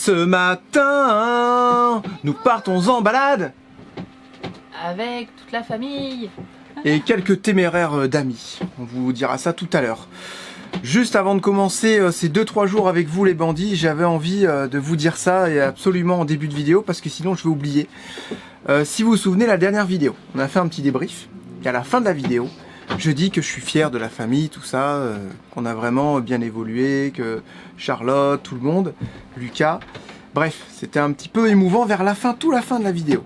Ce matin, nous partons en balade avec toute la famille. et quelques téméraires d'amis. On vous dira ça tout à l'heure. Juste avant de commencer ces 2-3 jours avec vous les bandits, j'avais envie de vous dire ça et absolument en début de vidéo parce que sinon je vais oublier. Si vous vous souvenez, la dernière vidéo, on a fait un petit débrief et à la fin de la vidéo, je dis que je suis fier de la famille, tout ça, qu'on a vraiment bien évolué, que Charlotte, tout le monde, Lucas, bref, c'était un petit peu émouvant vers la fin, tout la fin de la vidéo.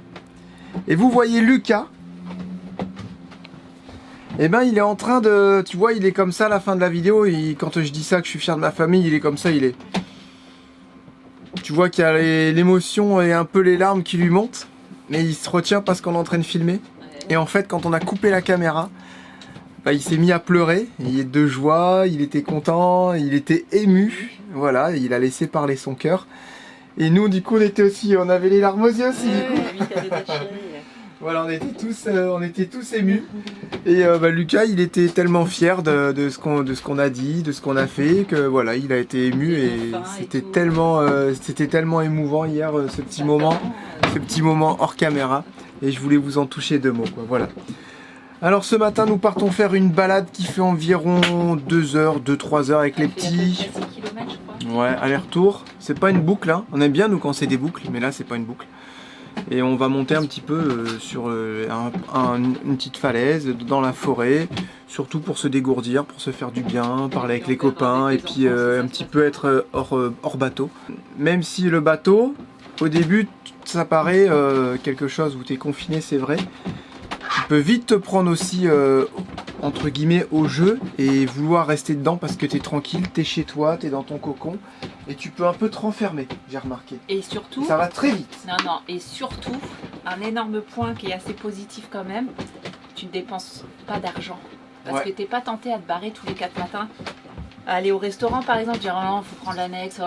Et vous voyez Lucas, eh ben il est en train de, tu vois, il est comme ça à la fin de la vidéo, quand je dis ça, que je suis fier de ma famille, il est comme ça, il est... Tu vois qu'il y a l'émotion et un peu les larmes qui lui montent, mais il se retient parce qu'on est en train de filmer. Et en fait, quand on a coupé la caméra, bah, il s'est mis à pleurer, il est de joie, il était content, il était ému, voilà, il a laissé parler son cœur. Et nous, du coup, on avait les larmes aux yeux aussi, du coup. Voilà, on était tous émus. Et bah, Lucas, il était tellement fier de ce qu'on a dit, de ce qu'on a fait, que voilà, il a été ému et c'était tellement émouvant hier, ce petit moment hors caméra. Et je voulais vous en toucher 2 mots, quoi, voilà. Alors ce matin, nous partons faire une balade qui fait environ 2 heures, 2-3 heures avec les petits. Ouais, aller-retour. C'est pas une boucle, hein. On aime bien nous quand c'est des boucles, mais là c'est pas une boucle. Et on va monter un petit peu sur une petite falaise dans la forêt, surtout pour se dégourdir, pour se faire du bien, parler avec les copains et puis un petit peu être hors bateau. Même si le bateau, au début, ça paraît quelque chose où tu es confiné, c'est vrai. Tu peux vite te prendre aussi, entre guillemets, au jeu et vouloir rester dedans parce que tu es tranquille, tu es chez toi, tu es dans ton cocon et tu peux un peu te renfermer, j'ai remarqué. Et surtout... Ça va très vite. Non, et surtout, un énorme point qui est assez positif quand même, tu ne dépenses pas d'argent. Parce que tu n'es pas tenté à te barrer tous les 4 matins, à aller au restaurant par exemple, dire oh, faut prendre l'annexe,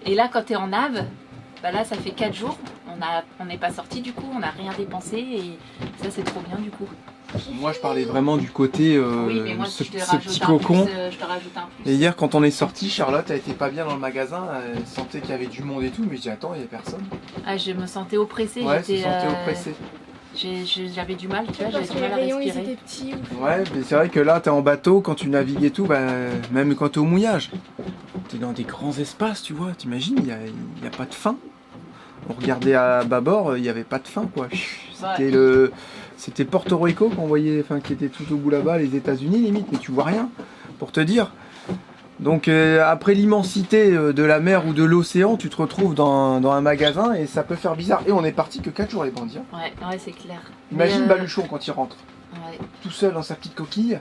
et là quand tu es en nave, bah là ça fait 4 jours, on n'est pas sorti du coup, on n'a rien dépensé et ça c'est trop bien du coup. Moi je parlais vraiment du côté oui, mais moi, ce petit cocon. Je te rajoute un plus. Et hier quand on est sorti, Charlotte elle était pas bien dans le magasin, elle sentait qu'il y avait du monde et tout, mais je dis attends, il n'y a personne. Ah, je me sentais oppressée. Ouais, je me sentais oppressée. J'avais du mal, tu vois, j'avais du mal à respirer. Ils étaient petits. Ouais, mais c'est vrai que là t'es en bateau, quand tu navigues et tout, bah, même quand t'es au mouillage, t'es dans des grands espaces, tu vois, t'imagines, il n'y a pas de fin. On regardait à bâbord, il n'y avait pas de fin quoi. C'était Porto Rico qu'on voyait, enfin qui était tout au bout là-bas, les États-Unis limite, mais tu vois rien, pour te dire. Donc après l'immensité de la mer ou de l'océan, tu te retrouves dans un magasin et ça peut faire bizarre. Et on est parti que 4 jours les bandits. Hein. Ouais, c'est clair. Imagine Baluchon quand il rentre, tout seul dans sa petite coquille.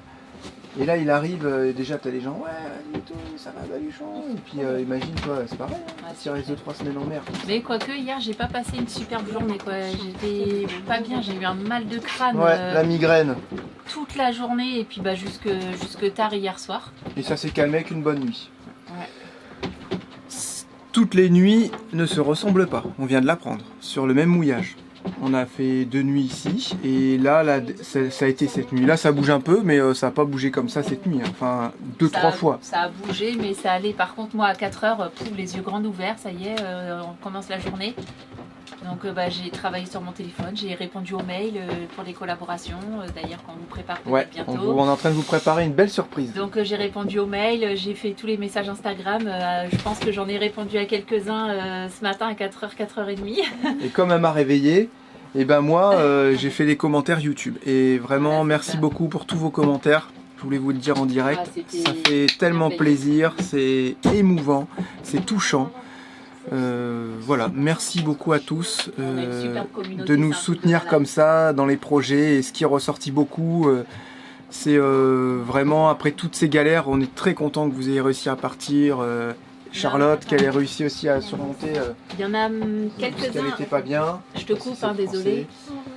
Et là il arrive, déjà t'as des gens, ouais, tout, ça va Baluchon. Et puis imagine toi, c'est pareil, hein, tu restes 2-3 semaines en mer. Mais quoique hier j'ai pas passé une superbe journée quoi, j'étais pas bien, j'ai eu un mal de crâne. Ouais, la migraine. Toute la journée et puis bah jusque tard hier soir. Et ça s'est calmé avec une bonne nuit. Ouais. Toutes les nuits ne se ressemblent pas, on vient de l'apprendre, sur le même mouillage. On a fait 2 nuits ici, et là ça a été cette nuit. Là ça bouge un peu, mais ça n'a pas bougé comme ça cette nuit. Hein. Enfin, 2-3 fois. Ça a bougé, mais ça allait. Par contre, moi à 4 heures, les yeux grands ouverts, ça y est, on commence la journée. Donc bah, j'ai travaillé sur mon téléphone, j'ai répondu aux mails pour les collaborations, d'ailleurs qu'on vous prépare bientôt. On est en train de vous préparer une belle surprise. Donc j'ai répondu aux mails, j'ai fait tous les messages Instagram, je pense que j'en ai répondu à quelques-uns ce matin à 4h, 4h30. Et comme elle m'a réveillé, et ben moi j'ai fait les commentaires YouTube. Et vraiment merci beaucoup pour tous vos commentaires. Je voulais vous le dire en direct, ça fait tellement plaisir, c'est émouvant, c'est touchant. Voilà, merci beaucoup à tous de nous soutenir comme ça dans les projets. Et ce qui est ressorti beaucoup, c'est vraiment après toutes ces galères, on est très content que vous ayez réussi à partir. Charlotte, qu'elle ait réussi aussi à surmonter. Il y en a quelques-uns. Elle n'était pas bien. Je te coupe, hein, désolé.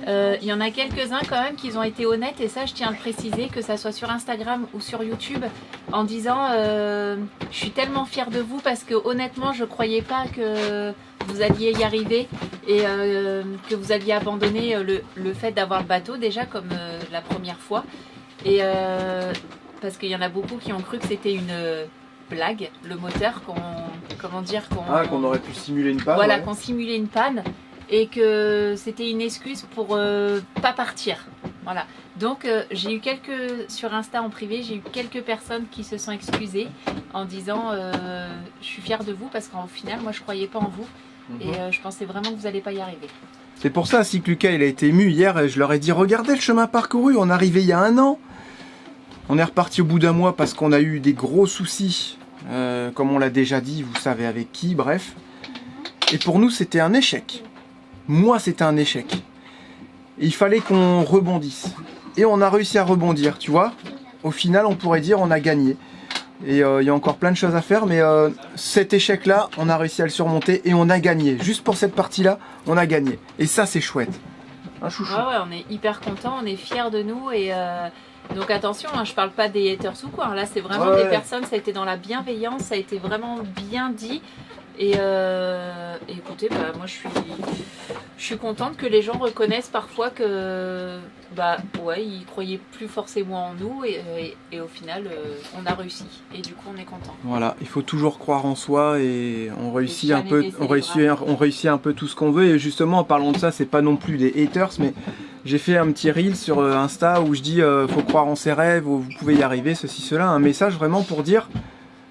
Il y en a quelques-uns quand même qui ont été honnêtes, et ça je tiens à le préciser, que ça soit sur Instagram ou sur YouTube, en disant je suis tellement fière de vous parce que honnêtement je croyais pas que vous alliez y arriver et que vous alliez abandonner le fait d'avoir le bateau déjà comme la première fois, et parce qu'il y en a beaucoup qui ont cru que c'était blague, le moteur qu'on aurait pu simuler une panne. Voilà, ouais. qu'on simulait une panne et que c'était une excuse pour pas partir. Voilà. Donc j'ai eu sur Insta en privé, j'ai eu quelques personnes qui se sont excusées en disant je suis fière de vous parce qu'au final moi je croyais pas en vous et je pensais vraiment que vous n'allez pas y arriver. C'est pour ça aussi que Lucas il a été ému hier et je leur ai dit regardez le chemin parcouru, on est arrivé il y a 1 an. On est reparti au bout d'1 mois parce qu'on a eu des gros soucis, comme on l'a déjà dit, vous savez avec qui, bref. Et pour nous c'était un échec. Moi c'était un échec. Et il fallait qu'on rebondisse. Et on a réussi à rebondir, tu vois. Au final on pourrait dire on a gagné. Et il y a encore plein de choses à faire, mais cet échec-là, on a réussi à le surmonter et on a gagné. Juste pour cette partie-là, on a gagné. Et ça, c'est chouette. Un chouchou. Ouais, on est hyper contents, on est fiers de nous. Et donc attention, hein, je parle pas des haters ou quoi. Là, c'est vraiment des personnes, ça a été dans la bienveillance, ça a été vraiment bien dit. Et écoutez, bah, moi je suis contente que les gens reconnaissent parfois que ils croyaient plus forcément en nous et au final on a réussi et du coup on est content. Voilà, il faut toujours croire en soi et on réussit un peu tout ce qu'on veut. Et justement en parlant de ça, c'est pas non plus des haters, mais j'ai fait un petit reel sur Insta où je dis faut croire en ses rêves, vous pouvez y arriver, ceci, cela, un message vraiment pour dire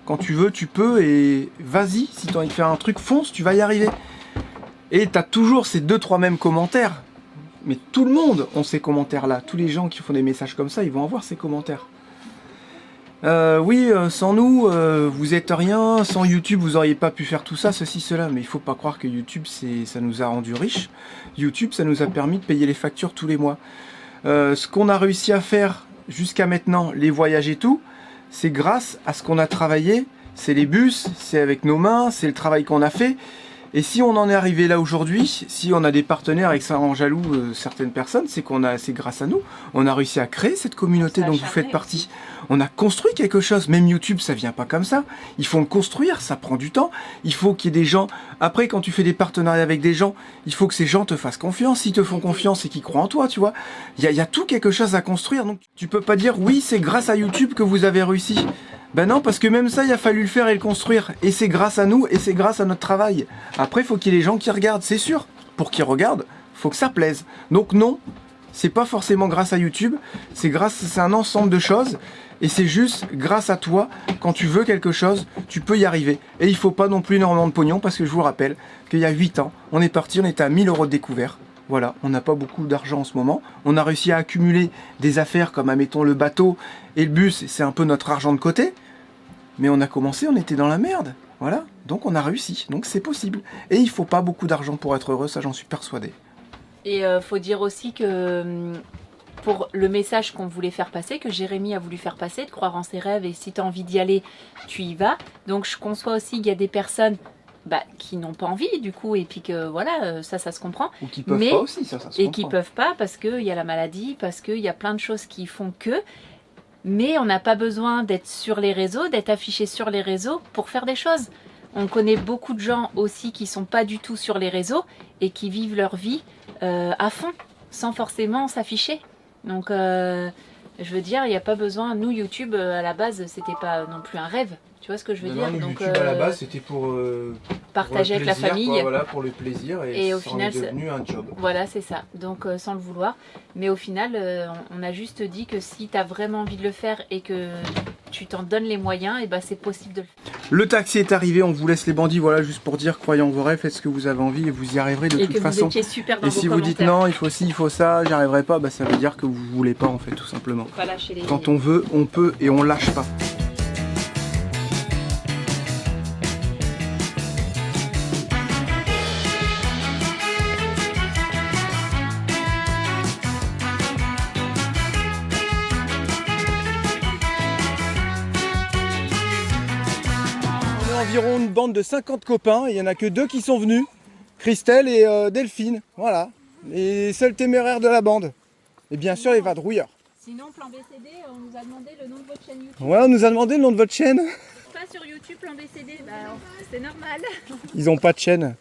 quand tu veux, tu peux et vas-y, si tu as envie de faire un truc, fonce, tu vas y arriver. Et tu as toujours ces 2-3 mêmes commentaires. Mais tout le monde a ces commentaires-là. Tous les gens qui font des messages comme ça, ils vont avoir ces commentaires. Sans nous, vous êtes rien. Sans YouTube, vous n'auriez pas pu faire tout ça, ceci, cela. Mais il ne faut pas croire que YouTube, ça nous a rendu riches. YouTube, ça nous a permis de payer les factures tous les mois. Ce qu'on a réussi à faire jusqu'à maintenant, les voyages et tout, c'est grâce à ce qu'on a travaillé, c'est les bus, c'est avec nos mains, c'est le travail qu'on a fait. Et si on en est arrivé là aujourd'hui, si on a des partenaires et que ça rend jaloux certaines personnes, c'est grâce à nous. On a réussi à créer cette communauté dont vous faites partie. On a construit quelque chose. Même YouTube, ça vient pas comme ça. Il faut le construire, ça prend du temps. Il faut qu'il y ait des gens. Après, quand tu fais des partenariats avec des gens, il faut que ces gens te fassent confiance. S'ils te font confiance et qu'ils croient en toi, tu vois. Il y a tout quelque chose à construire. Donc tu peux pas dire oui, c'est grâce à YouTube que vous avez réussi. Ben non, parce que même ça, il a fallu le faire et le construire. Et c'est grâce à nous et c'est grâce à notre travail. Après, il faut qu'il y ait les gens qui regardent, c'est sûr. Pour qu'ils regardent, il faut que ça plaise. Donc non, c'est pas forcément grâce à YouTube. C'est un ensemble de choses. Et c'est juste grâce à toi, quand tu veux quelque chose, tu peux y arriver. Et il faut pas non plus énormément de pognon, parce que je vous rappelle qu'il y a 8 ans, on est parti, on était à 1000 € de découvert. Voilà, on n'a pas beaucoup d'argent en ce moment. On a réussi à accumuler des affaires comme, admettons, le bateau et le bus. C'est un peu notre argent de côté. Mais on a commencé, on était dans la merde. Voilà, donc on a réussi. Donc c'est possible. Et il faut pas beaucoup d'argent pour être heureux, ça j'en suis persuadé. Et faut dire aussi que pour le message qu'on voulait faire passer, que Jérémy a voulu faire passer, de croire en ses rêves et si tu as envie d'y aller, tu y vas. Donc je conçois aussi qu'il y a des personnes qui n'ont pas envie du coup et puis que voilà, ça se comprend. Ou qui peuvent pas aussi, ça se comprend. Et qui peuvent pas parce qu'il y a la maladie, parce qu'il y a plein de choses qui font que... Mais on n'a pas besoin d'être sur les réseaux, d'être affiché sur les réseaux pour faire des choses. On connaît beaucoup de gens aussi qui sont pas du tout sur les réseaux et qui vivent leur vie à fond, sans forcément s'afficher. Donc, je veux dire, il n'y a pas besoin. Nous, YouTube, à la base, c'était pas non plus un rêve. Tu vois ce que je veux dire? Donc, YouTube, à la base, c'était pour partager avec la famille. Quoi, voilà, pour le plaisir. Et au final, c'est devenu un job. Voilà, c'est ça. Donc, sans le vouloir. Mais au final, on a juste dit que si tu as vraiment envie de le faire et que tu t'en donnes les moyens, et c'est possible de le faire. Le taxi est arrivé, on vous laisse les bandits, voilà, juste pour dire, croyez en vos rêves, faites ce que vous avez envie et vous y arriverez de toute façon. Et si vous dites non, il faut ci, il faut ça, j'y arriverai pas, ça veut dire que vous voulez pas en fait, tout simplement. Faut pas lâcher les... Quand on veut, on peut et on lâche pas. Environ une bande de 50 copains, et il n'y en a que 2 qui sont venus, Christelle et Delphine, voilà, les seuls téméraires de la bande. Et bien sûr les vadrouilleurs. Sinon, Plan BCD, on nous a demandé le nom de votre chaîne YouTube. Ouais, on nous a demandé le nom de votre chaîne. Pas sur YouTube, Plan BCD, c'est normal. Ils ont pas de chaîne.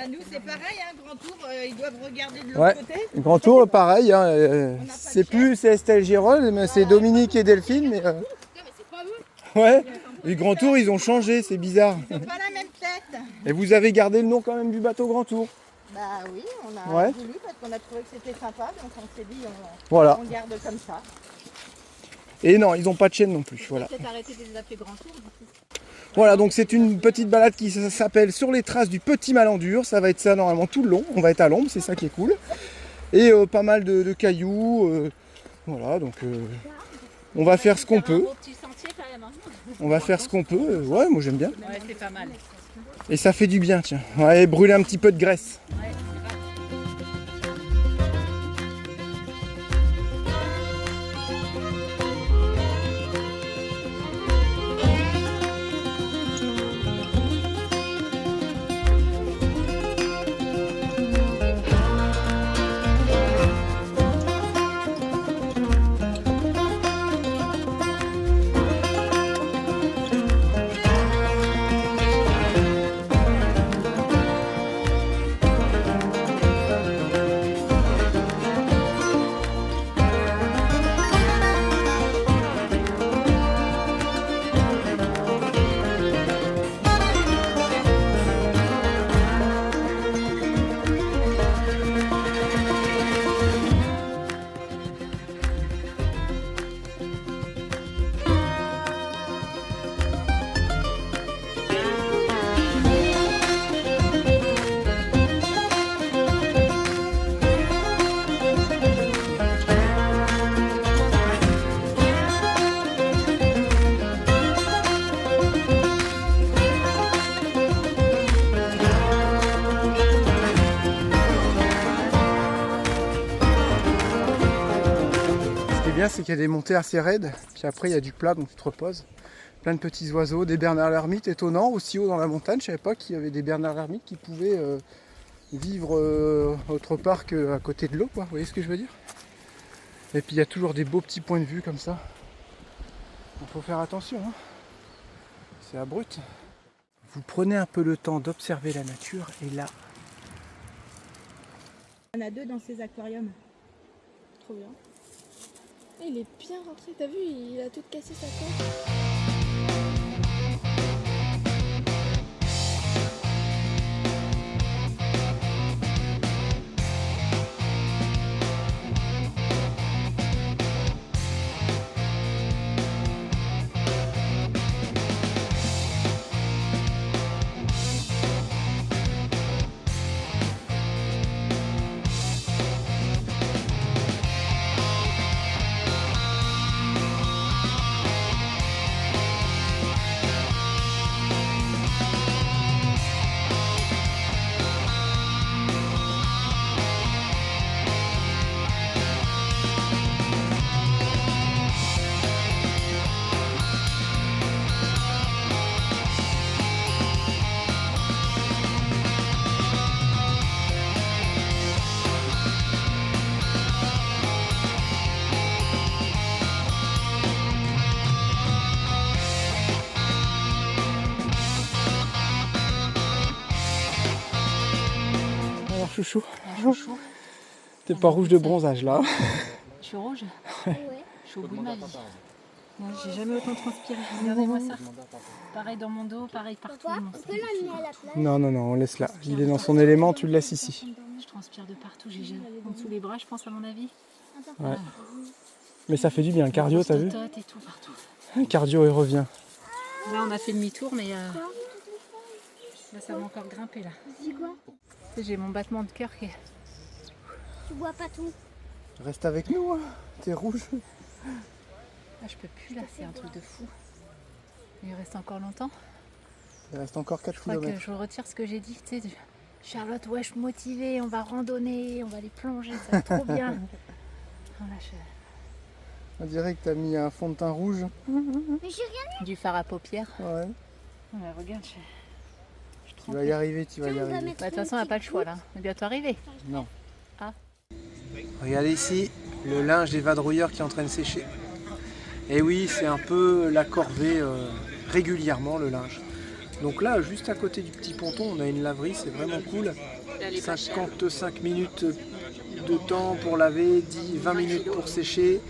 Nous c'est pareil, Grand Tour, ils doivent regarder de l'autre côté. Grand Tour, pareil, c'est plus Estelle Girol, mais c'est Dominique et Delphine. Mais, mais c'est pas eux. Ouais. Les Grand Tour, ils ont changé, c'est bizarre. Ils n'ont pas la même tête. Et vous avez gardé le nom quand même du bateau Grand Tour. Bah oui, on a Ouais. voulu parce qu'on a trouvé que c'était sympa, donc on s'est dit Voilà. on garde comme ça. Et non, ils n'ont pas de chaîne non plus. Voilà. Peut-être arrêter de les appeler Grand Tour. Voilà, donc c'est une petite balade qui s'appelle Sur les traces du Petit Malandure. Ça va être ça normalement tout le long. On va être à l'ombre, c'est ça qui est cool. Et pas mal de cailloux. Voilà, donc on va faire ce qu'on peut. Petit sentier quand même. Hein. On va faire ce qu'on peut. Ouais, moi j'aime bien. Ouais, c'est pas mal. Et ça fait du bien, tiens. Ouais, brûler un petit peu de graisse. Ouais, C'est qu'il y a des montées assez raides, puis après il y a du plat donc tu te reposes. Plein de petits oiseaux, des bernards l'ermite, étonnant, aussi haut dans la montagne, je savais pas qu'il y avait des bernards l'ermite qui pouvaient vivre autre part qu'à côté de l'eau, quoi. Vous voyez ce que je veux dire? Et puis il y a toujours des beaux petits points de vue comme ça. Il faut faire attention, hein. C'est abrupt. Vous prenez un peu le temps d'observer la nature et là... On a 2 dans ces aquariums. Trop bien. Il est bien rentré, t'as vu, il a tout cassé sa tête. Chouchou, chouchou. t'es pas rouge de bronzage là. Je suis rouge. Ouais. Je suis au bout de ma vie. Moi, j'ai jamais autant transpiré. Regardez-moi ça. Pareil dans mon dos, pareil partout. Papa, mon on peut l'amener à la plage? Non, non, non, on laisse là. Il est dans son élément, tu le laisses ici. Je transpire de partout. J'ai en dessous les bras, je pense, à mon avis. Ouais. Mais ça fait du bien, cardio, t'as vu? Et tout partout. Cardio, il revient. Là, on a fait demi-tour, mais là, ça va encore grimper là. C'est quoi? J'ai mon battement de cœur qui est... Tu vois pas tout. Reste avec nous, hein. T'es rouge. Ah, je peux plus là, c'est un truc de fou. Il reste encore longtemps. Il reste encore 4 Je crois que km. je retire ce que j'ai dit. Tu sais, Charlotte, ouais, je suis motivée, on va randonner, on va aller plonger, ça va être trop bien. Voilà, On dirait que t'as mis un fond de teint rouge. Mais j'ai rien. Du fard à paupières. Ouais. Ouais, regarde, je Tu vas y arriver, tu vas y arriver. Bah, de toute façon, on n'a pas le choix là. On est bientôt arrivé. Non. Ah. Regardez ici, le linge des vadrouilleurs qui est en train de sécher. Et oui, c'est un peu la corvée régulièrement le linge. Donc là, juste à côté du petit ponton, on a une laverie, c'est vraiment cool. 55 minutes de temps pour laver, 20 minutes pour sécher.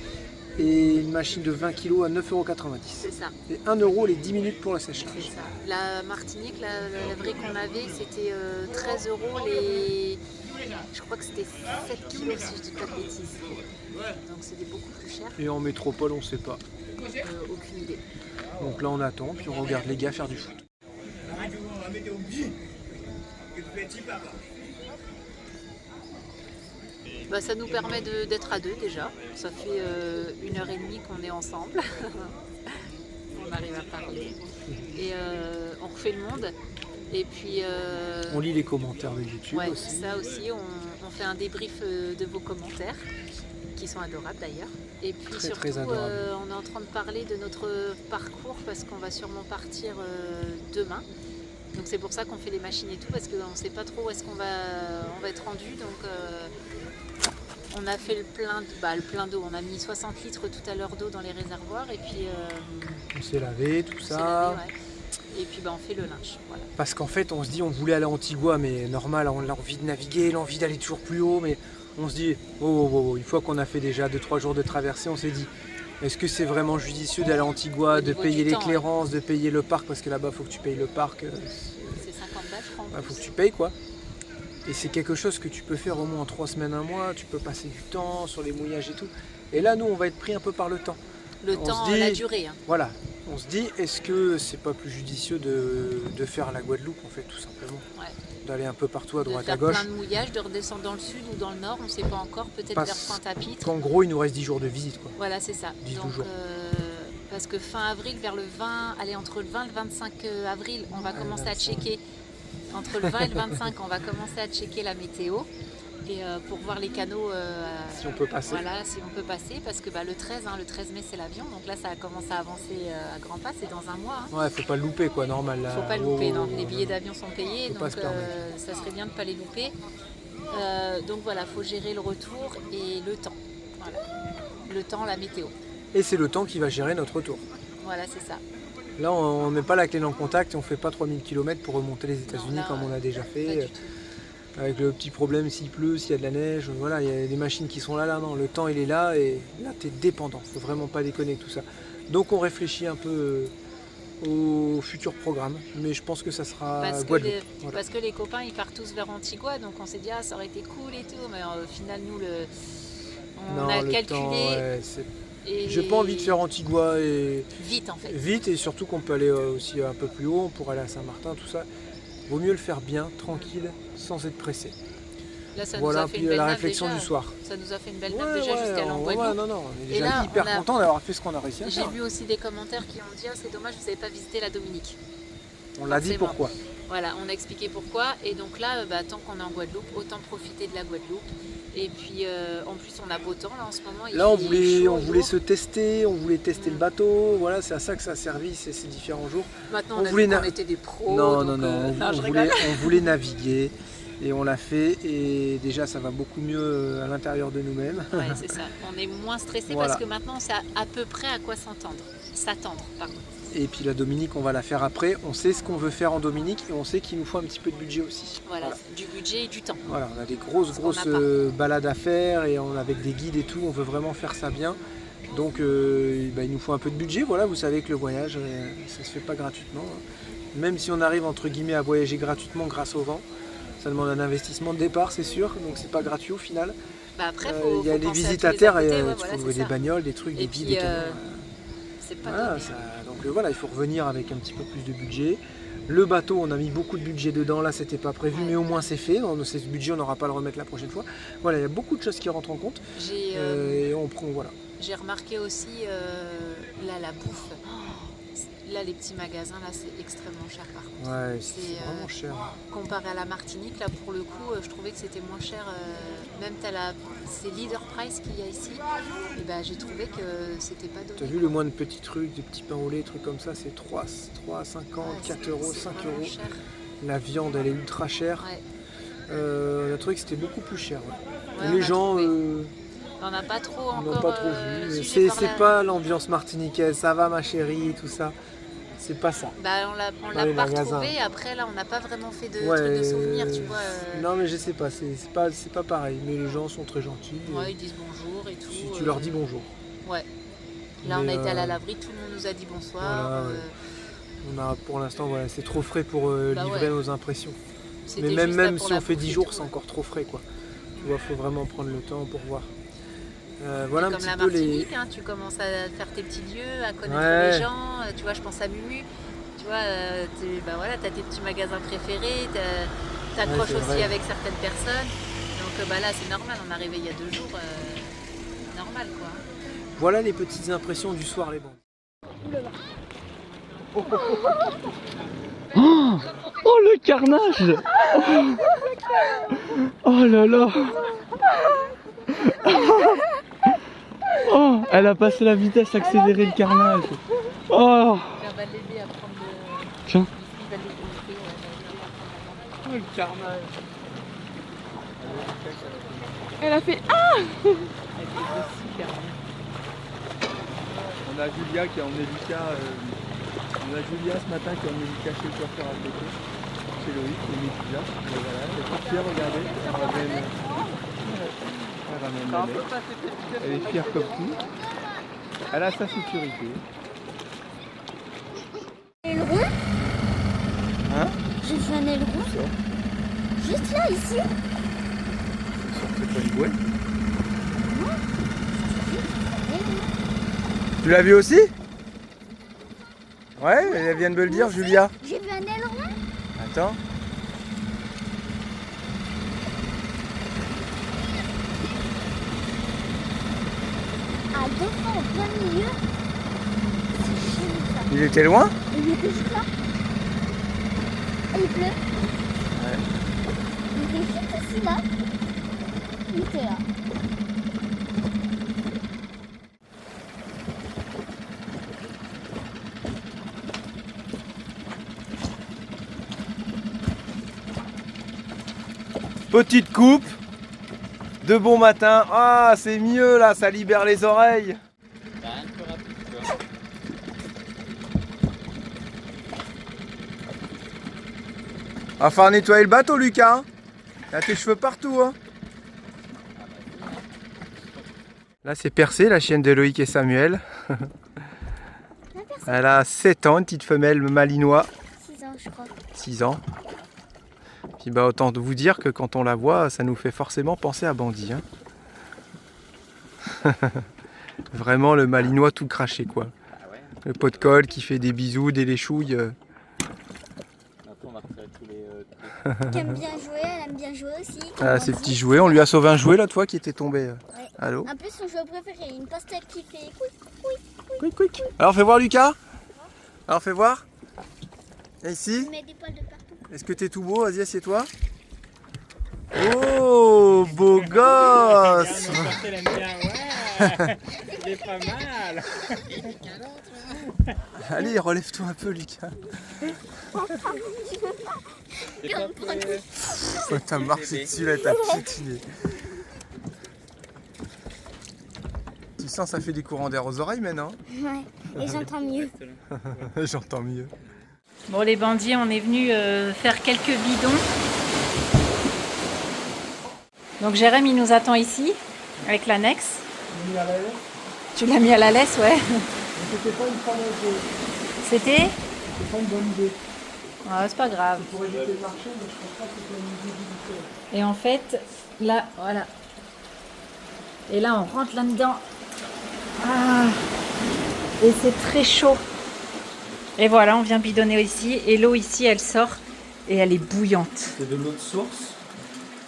et une machine de 20 kg à 9,90 €. C'est ça. Et 1 € les 10 minutes pour la séchage. C'est ça. La Martinique, la vraie qu'on avait, c'était 13 € les. Je crois que c'était 7 kilos si je dis pas de bêtises. Donc c'était beaucoup plus cher. Et en métropole, on sait pas. Aucune idée. Donc là, on attend, puis on regarde les gars faire du foot. Bah, ça nous permet d'être à deux déjà. Ça fait 1h30 qu'on est ensemble. On arrive à parler. Et on refait le monde. Et puis. On lit les commentaires de YouTube ouais, aussi. ça aussi. On fait un débrief de vos commentaires, qui sont adorables d'ailleurs. Et puis Très, surtout, très adorable. on est en train de parler de notre parcours parce qu'on va sûrement partir demain. Donc c'est pour ça qu'on fait les machines et tout, parce qu'on ne sait pas trop où est-ce qu'on va être rendu. Donc on a fait le plein d'eau. On a mis 60 litres tout à l'heure d'eau dans les réservoirs et puis On s'est lavé, tout on ça. s'est lavé, ouais. Et puis on fait le linge. Voilà. Parce qu'en fait, on se dit, on voulait aller à Antigua, mais normal, on a envie de naviguer, l'envie d'aller toujours plus haut, mais on se dit, une fois qu'on a fait déjà 2-3 jours de traversée, on s'est dit, est-ce que c'est vraiment judicieux d'aller à Antigua, Au de niveau payer du temps, l'éclairance, de payer le parc, parce que là-bas, il faut que tu payes le parc, C'est 50 balles, je crois. en il faut plus. que tu payes quoi. Et c'est quelque chose que tu peux faire au moins en 3 semaines, 1 mois, tu peux passer du temps sur les mouillages et tout. Et là, nous, on va être pris un peu par le temps. Le On temps, se dit- la durée. Hein. Voilà, on se dit, est-ce que c'est pas plus judicieux de faire la Guadeloupe, en fait, tout simplement. Ouais. D'aller un peu partout à De droite, faire à gauche. plein de mouillages, de redescendre dans le sud ou dans le nord, on ne sait pas encore, peut-être Parce vers Pointe-à-Pitre. qu'en gros, il nous reste 10 jours de visite, quoi. Voilà, c'est ça. 10-12 Donc, jours. parce que fin avril, vers le 20, allez, entre le 20 et le 25 avril, on va commencer à 25. checker. Entre le 20 et le 25, on va commencer à checker la météo. Et pour voir les canaux, Si on peut passer. voilà, si on peut passer, parce que le 13 mai c'est l'avion, donc là ça commence à avancer à grands pas, c'est dans un mois. Hein. Ouais, faut pas le louper, quoi, normal. Là. Faut pas le louper, non. Les billets d'avion sont payés, Faut pas donc se permettre. ça serait bien de ne pas les louper. Donc voilà, faut gérer le retour et le temps. Voilà. Le temps, la météo. Et c'est le temps qui va gérer notre retour. Voilà, c'est ça. Là, on met pas la clé dans le contact et on fait pas 3000 km pour remonter les États-Unis là, comme on a déjà Pas fait. du tout. Avec le petit problème s'il pleut, s'il y a de la neige, voilà, il y a des machines qui sont là, non, le temps il est là et là tu es dépendant, faut vraiment pas déconner avec tout ça. Donc on réfléchit un peu au futur programme, mais je pense que ça sera Parce que, Guadeloupe. Voilà. parce que les copains ils partent tous vers Antigua, donc on s'est dit ça aurait été cool et tout, mais au final nous on a le calculé temps, ouais, et j'ai pas envie de faire Antigua et vite en fait. vite et surtout qu'on peut aller aussi un peu plus haut, on pourrait aller à Saint-Martin, tout ça. Vaut mieux le faire bien, tranquille, sans être pressé. Là ça Voilà nous un a fait peu une belle la nave réflexion déjà. du soir. Ça nous a fait une belle nave déjà jusqu'à non, Guadeloupe. non, on est Et déjà là, hyper on a- content d'avoir fait ce qu'on a réussi à J'ai faire. vu aussi des commentaires qui ont dit c'est dommage vous n'avez pas visité la Dominique. On l'a dit forcément. pourquoi. Voilà, on a expliqué pourquoi. Et donc là, tant qu'on est en Guadeloupe, autant profiter de la Guadeloupe. Et puis en plus on a beau temps là en ce moment. Il Là, on fait voulait, chaud, on voulait lourd. se tester, on voulait tester le bateau. Voilà, c'est à ça que ça a servi ces différents jours. Maintenant on on a voulait vu qu'on na- était des pros. Non, donc, non, non, je on voulait naviguer et on l'a fait. Et déjà, ça va beaucoup mieux à l'intérieur de nous-mêmes. Ouais, c'est ça. On est moins stressé Voilà. parce que maintenant on sait à peu près à quoi s'attendre. Pardon. Et puis la Dominique, on va la faire après. On sait ce qu'on veut faire en Dominique et on sait qu'il nous faut un petit peu de budget aussi. Voilà, du budget et du temps. Voilà, on a des grosses qu'on n'a pas. balades à faire et avec des guides et tout, on veut vraiment faire ça bien. Donc il nous faut un peu de budget, voilà, vous savez que le voyage, ça se fait pas gratuitement. Hein. Même si on arrive entre guillemets à voyager gratuitement grâce au vent, ça demande un investissement de départ, c'est sûr, donc c'est pas gratuit au final. Après, Il y a faut des penser visites tous à les terre à et côté, ouais, il voilà, faut louer c'est des ça. bagnoles, des trucs, des Et guides, puis, des camions. c'est pas Voilà, donné. donc voilà, il faut revenir avec un petit peu plus de budget. Le bateau, on a mis beaucoup de budget dedans, là c'était pas prévu, Ouais. mais au moins c'est fait. Dans ce budget, on n'aura pas à le remettre la prochaine fois. Voilà, il y a beaucoup de choses qui rentrent en compte. Et on prend, voilà. J'ai remarqué aussi là la bouffe. Là les petits magasins là c'est extrêmement cher par contre. Ouais, C'est, c'est vraiment cher. Comparé à la Martinique, là pour le coup je trouvais que c'était moins cher. Même c'est Leader Price qu'il y a ici. Et j'ai trouvé que c'était pas donné. T'as vu le moins de petits trucs, des petits pains au lait, des trucs comme ça, c'est 3, 50, Ouais, 4 c'est- euros, c'est 5 vraiment euros. cher. La viande, elle est ultra chère. Ouais. Le truc, c'était beaucoup plus cher. Ouais. Ouais, Les on a gens trouvé. n'ont On n'a pas trop encore. pas trop vu. si, C'est j'ai parlé à- pas l'ambiance martiniquaise, ça va ma chérie, tout ça. C'est pas ça. on l'a Dans les pas magasins. retrouvé. Après là, on n'a pas vraiment fait de Ouais, trucs de souvenirs, tu vois. Non mais je sais pas, c'est pas pareil. Mais les gens sont très gentils. Ouais, ils disent bonjour et tout. Si tu leur dis bonjour. Ouais. Là, on Mais, a été à la laverie, tout le monde nous a dit bonsoir. voilà, ouais. On a, pour l'instant, voilà, c'est trop frais pour Bah livrer ouais. nos impressions. C'était Mais juste là même pour si la on fait bouffe 10 et jours, tout. c'est encore trop frais, quoi. Tu vois, faut vraiment prendre le temps pour voir. Voilà un Comme petit la peu les... Martinique, hein, tu commences à faire tes petits lieux, à connaître Ouais. les gens. Tu vois, je pense à Mumu. Tu vois, bah voilà, t'as tes petits magasins préférés, t'accroches Ouais, c'est aussi vrai. avec certaines personnes. Donc bah là, c'est normal, on est arrivé il y a 2 jours. Normal, quoi. Voilà les petites impressions du soir, les bandes. Oh le carnage! Oh là là! Oh, elle a passé la vitesse accélérée le carnage. Oh, On va l'aider à prendre le... tiens. Il va l'aider, Oh, le carnage. Elle a fait On a Julia qui a emmené Lucas. On a Julia ce matin qui a emmené Lucas chez le coiffeur à côté. Chez Loïc, qui est Julia. Et voilà, elle est toute fière, regardez. Elle ramène la lettre. Elle est fière comme tout. Elle a sa sécurité. Aileron. Hein? J'ai fait un aileron. Juste là, ici. C'est pas une bouée. Tu l'as vu aussi? Ouais, elle vient de me le dire, Julia. J'ai vu un aileron. Attends. À 2 fois en plein milieu. C'est chelou ça. Il était loin? Il était juste là. Et il pleut. Ouais. Il était juste aussi là. Il était là. Petite coupe de bon matin. Ah, c'est mieux là, ça libère les oreilles. On va faire nettoyer le bateau, Lucas. Hein. Il y a tes cheveux partout. Hein. Là, c'est Percé, la chienne de Loïc et Samuel. Elle a 7 ans, une petite femelle malinois. 6 ans, je crois. 6 ans. Puis bah autant vous dire que quand on la voit, ça nous fait forcément penser à Bandit. Hein. Vraiment le malinois tout craché quoi. Le pot de colle qui fait des bisous, des léchouilles. Qui aime bien jouer, elle aime bien jouer aussi. Ah, ses petits jouets, on lui a sauvé un jouet l'autre fois qui était tombé à l'eau. En plus, son jouet préféré, une pastèque qui fait couic. Quick, quick. Alors fais voir Lucas. Alors fais voir. Et ici. Il met des poils de partout. Est-ce que t'es tout beau? Vas-y, assieds-toi. Oh, beau gosse! Elle aime bien, ouais. Il est pas mal. Allez, relève-toi un peu, Lucas. T'as marché dessus, là, t'as piétiné. Tu sens, ça fait des courants d'air aux oreilles maintenant? Ouais, et j'entends mieux. J'entends mieux. Bon, les bandits, on est venus faire quelques bidons. Donc Jérém, il nous attend ici, avec l'annexe. Tu l'as mis à la laisse, ouais. C'était pas une très bonne idée. C'était C'est pas une bonne idée. Ah, c'est pas grave. Pour éviter le marché, mais je pense pas que c'était une idée du tout. Et en fait, là, voilà. Et là, on rentre là-dedans. Ah, et c'est très chaud. Et voilà, on vient bidonner ici. Et l'eau ici, elle sort et elle est bouillante. C'est de l'eau de source.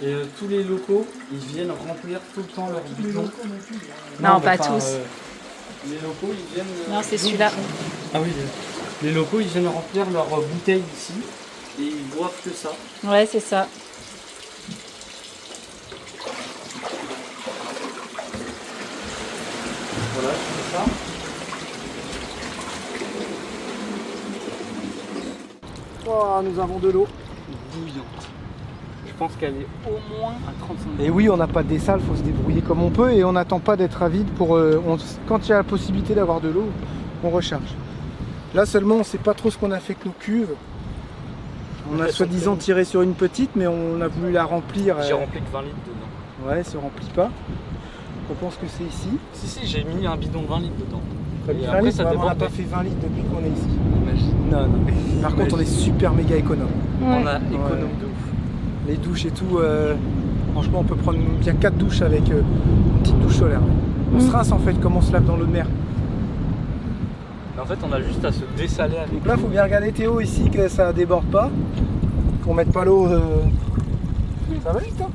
Et tous les locaux, ils viennent remplir tout le temps leur bidon. Non, pas tous. Les locaux, ils viennent. Non, c'est celui-là. Ah oui, les locaux, ils viennent remplir leurs bouteilles ici. Et ils boivent que ça. Ouais, c'est ça. Voilà, c'est ça. Oh, nous avons de l'eau. Bouillante. Je pense qu'elle est au moins à 35 degrés. Et oui, on n'a pas de dessalle, il faut se débrouiller comme on peut et on n'attend pas d'être avide pour. Quand il y a la possibilité d'avoir de l'eau, on recharge. Là seulement, on ne sait pas trop ce qu'on a fait avec nos cuves. On a soi-disant tiré sur une petite, mais on a voulu la remplir. J'ai rempli que 20 litres dedans. Ouais, elle se remplit pas. On pense que c'est ici. Si, j'ai mis un bidon de 20 litres dedans. Et Et après, ça on n'a déborde. pas fait 20 litres depuis qu'on est ici. Imagine. Non, non. Par contre, on est super méga économe. On a économe de ouf. Les douches et tout, franchement, on peut prendre bien 4 douches avec une petite douche solaire. On se rince en fait, comme on se lave dans l'eau de mer. En fait, on a juste à se dessaler avec. Donc là, faut bien regarder Théo ici que ça déborde pas, qu'on mette pas l'eau. Ça va vite, hein.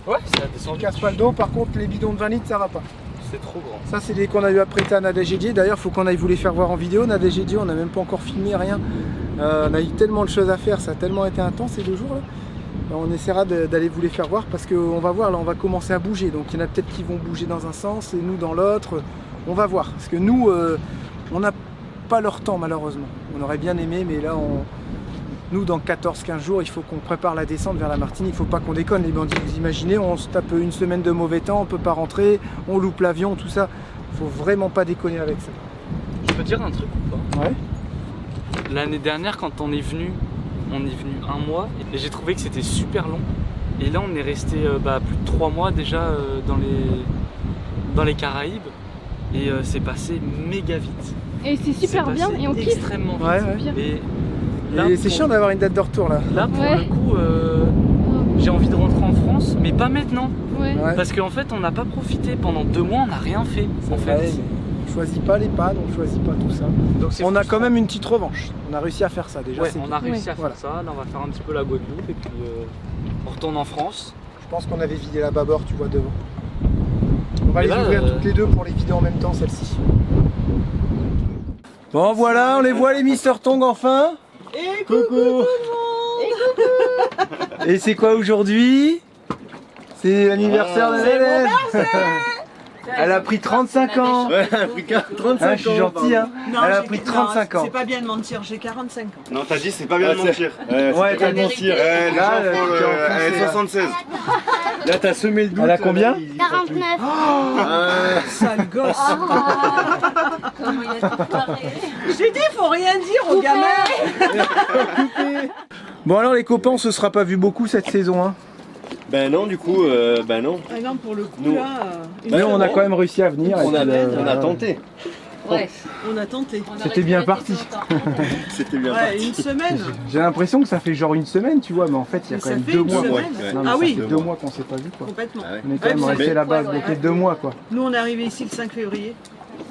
Ouais, ça a On descendu. casse pas le dos. Par contre, les bidons de 20 litres, ça va pas. C'est trop grand. Ça, c'est les qu'on a eu à prêter à Nadège et Didier. D'ailleurs, faut qu'on aille vous les faire voir en vidéo. Nadège et Didier, on n'a même pas encore filmé rien. On a eu tellement de choses à faire, ça a tellement été intense ces 2 jours là. On essaiera d'aller vous les faire voir parce qu'on va voir, là on va commencer à bouger. Donc il y en a peut-être qui vont bouger dans un sens et nous dans l'autre. On va voir. Parce que nous, on n'a pas leur temps malheureusement. On aurait bien aimé, mais là, nous dans 14-15 jours, il faut qu'on prépare la descente vers la Martinique. Il ne faut pas qu'on déconne les bandits. Vous imaginez, on se tape une semaine de mauvais temps, on ne peut pas rentrer, on loupe l'avion, tout ça. Il ne faut vraiment pas déconner avec ça. Je peux dire un truc ou pas? Ouais. L'année dernière, quand on est venu 1 mois et j'ai trouvé que c'était super long. Et là, on est resté plus de 3 mois déjà dans les Caraïbes et c'est passé méga vite. Et c'est super C'est bien passé et on kiffe. extrêmement vite. Ouais, ouais. Bien. Et Et c'est chiant d'avoir une date de retour là. Là, pour Ouais. le coup, j'ai envie de rentrer en France, mais pas maintenant. Ouais. Ouais. Parce qu'en fait, on n'a pas profité. Pendant 2 mois, on n'a rien fait. En fait. Ouais, mais on choisit pas les pannes, on choisit pas tout ça. Donc c'est On a frustrant. quand même une petite revanche. On a réussi à faire ça déjà. Ouais, c'est on bien. a réussi à faire Voilà. ça. Là, on va faire un petit peu la Guadeloupe et puis on retourne en France. Je pense qu'on avait vidé la bâbord, tu vois, devant. On va Mais les là, ouvrir toutes les deux pour les vider en même temps, celle-ci. Bon, voilà, on les voit les Mister Tong enfin. Et Coucou. Et c'est quoi aujourd'hui? C'est l'anniversaire de Hélène. Elle a pris 35 ans. Ouais, elle a pris 35 Ah, je suis gentil, hein. Non, Elle a j'ai- pris non, 35 ans. C'est pas bien de mentir, j'ai 45 ans. Non, t'as dit c'est pas bien de mentir. Ouais, t'as la menti. vérité. Les Là, gens font tu es en plus, elle est c'est- 76. Là, t'as semé le doute. Elle a combien? 49. Sale gosse. Comment il a tout foiré. J'ai dit, faut rien dire aux gamins. Bon alors les copains, on se sera pas vu beaucoup cette saison, hein. Ben non, du coup, ben non. Ah non, pour le coup, Nous- là, une Mais on a semaine, quand même réussi à venir. et On a, puis, on a tenté. Ouais, on a tenté. on aurait C'était pu bien rester parti. plus longtemps. C'était bien Ouais, parti. une semaine. J'ai l'impression que ça fait genre une semaine, tu vois, mais en fait il y a Mais quand ça même fait 2 une mois. semaine. Ouais. Non, mais Ah ça oui. fait 2 mois qu'on s'est pas vu quoi. Complètement. Ah ouais. On est quand même Ouais, resté mais- là-bas ouais, bloqué ouais. 2 mois quoi. Nous, on est arrivé ici le 5 février.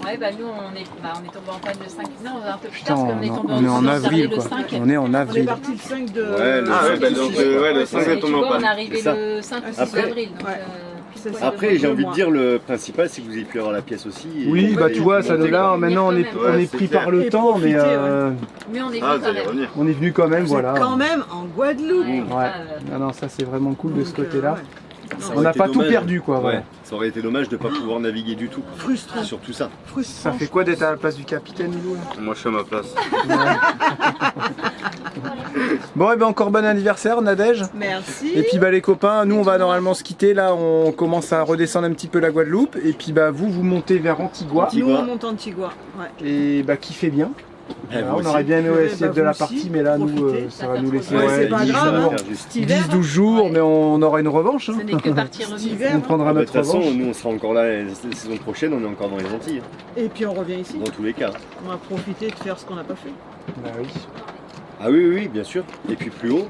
Ouais, bah nous on est tombé en panne le 5. Non, un peu plus Putain, tard parce qu'on est tombé on est en on est arrivé avril le quoi. 5. On est en On est avril. parti le 5 de. Ouais, le Ah, 5, ok, ben, donc, ouais, le 5 Et est tu tombé en vois, on est panne. arrivé C'est ça. le 5 ou 6 Après- avril. Donc, ouais. pile C'est poil ça. au Après, j'ai deux envie de mois. dire, le principal, c'est que vous ayez pu avoir la pièce aussi. et- Oui, bah tu vois, ça de là, maintenant on est, quand on même. est pris Ouais, c'est par le clair. temps, mais Et profiter, Mais on est Ah, venu vous quand allez même. revenir. on est venu quand même, Vous êtes voilà. quand même en Guadeloupe. Ouais, Ouais. Non, non, ça c'est vraiment cool de ce Donc, côté-là. ouais. Ça On aurait n'a été pas tout dommage. perdu quoi. Ouais, Voilà. ça aurait été dommage de pas pouvoir naviguer du tout. Frustrant. C'est surtout ça. Frustrant. Ça fait quoi d'être à la place du capitaine, Lou là? Moi, je suis à ma place. Bon, et ben encore bon anniversaire, Nadège. Merci. Et puis bah les copains, nous on va normalement se quitter. Là, on commence à redescendre un petit peu la Guadeloupe. Et puis bah vous montez vers Antigua. Nous, on monte Antigua. Ouais. Et bah kiffez bien. Eh, Voilà, moi on aussi. aurait bien aimé Ouais, essayer bah, de la vous partie, aussi, mais là nous profitez. ça va nous laisser Ouais, c'est pas 10 grave, jours, hein. Faire juste- Cet hiver. 10-12 jours, Ouais. mais on aura une revanche. Hein. Ce n'est que partie remise. Hiver. On prendra De notre toute façon, revanche. nous, on sera encore là la saison prochaine, on est encore dans les Antilles. Et puis on revient ici. Dans tous les cas. On va profiter de faire ce qu'on n'a pas fait. Bah oui. Ah oui, oui, oui, bien sûr. Et puis plus haut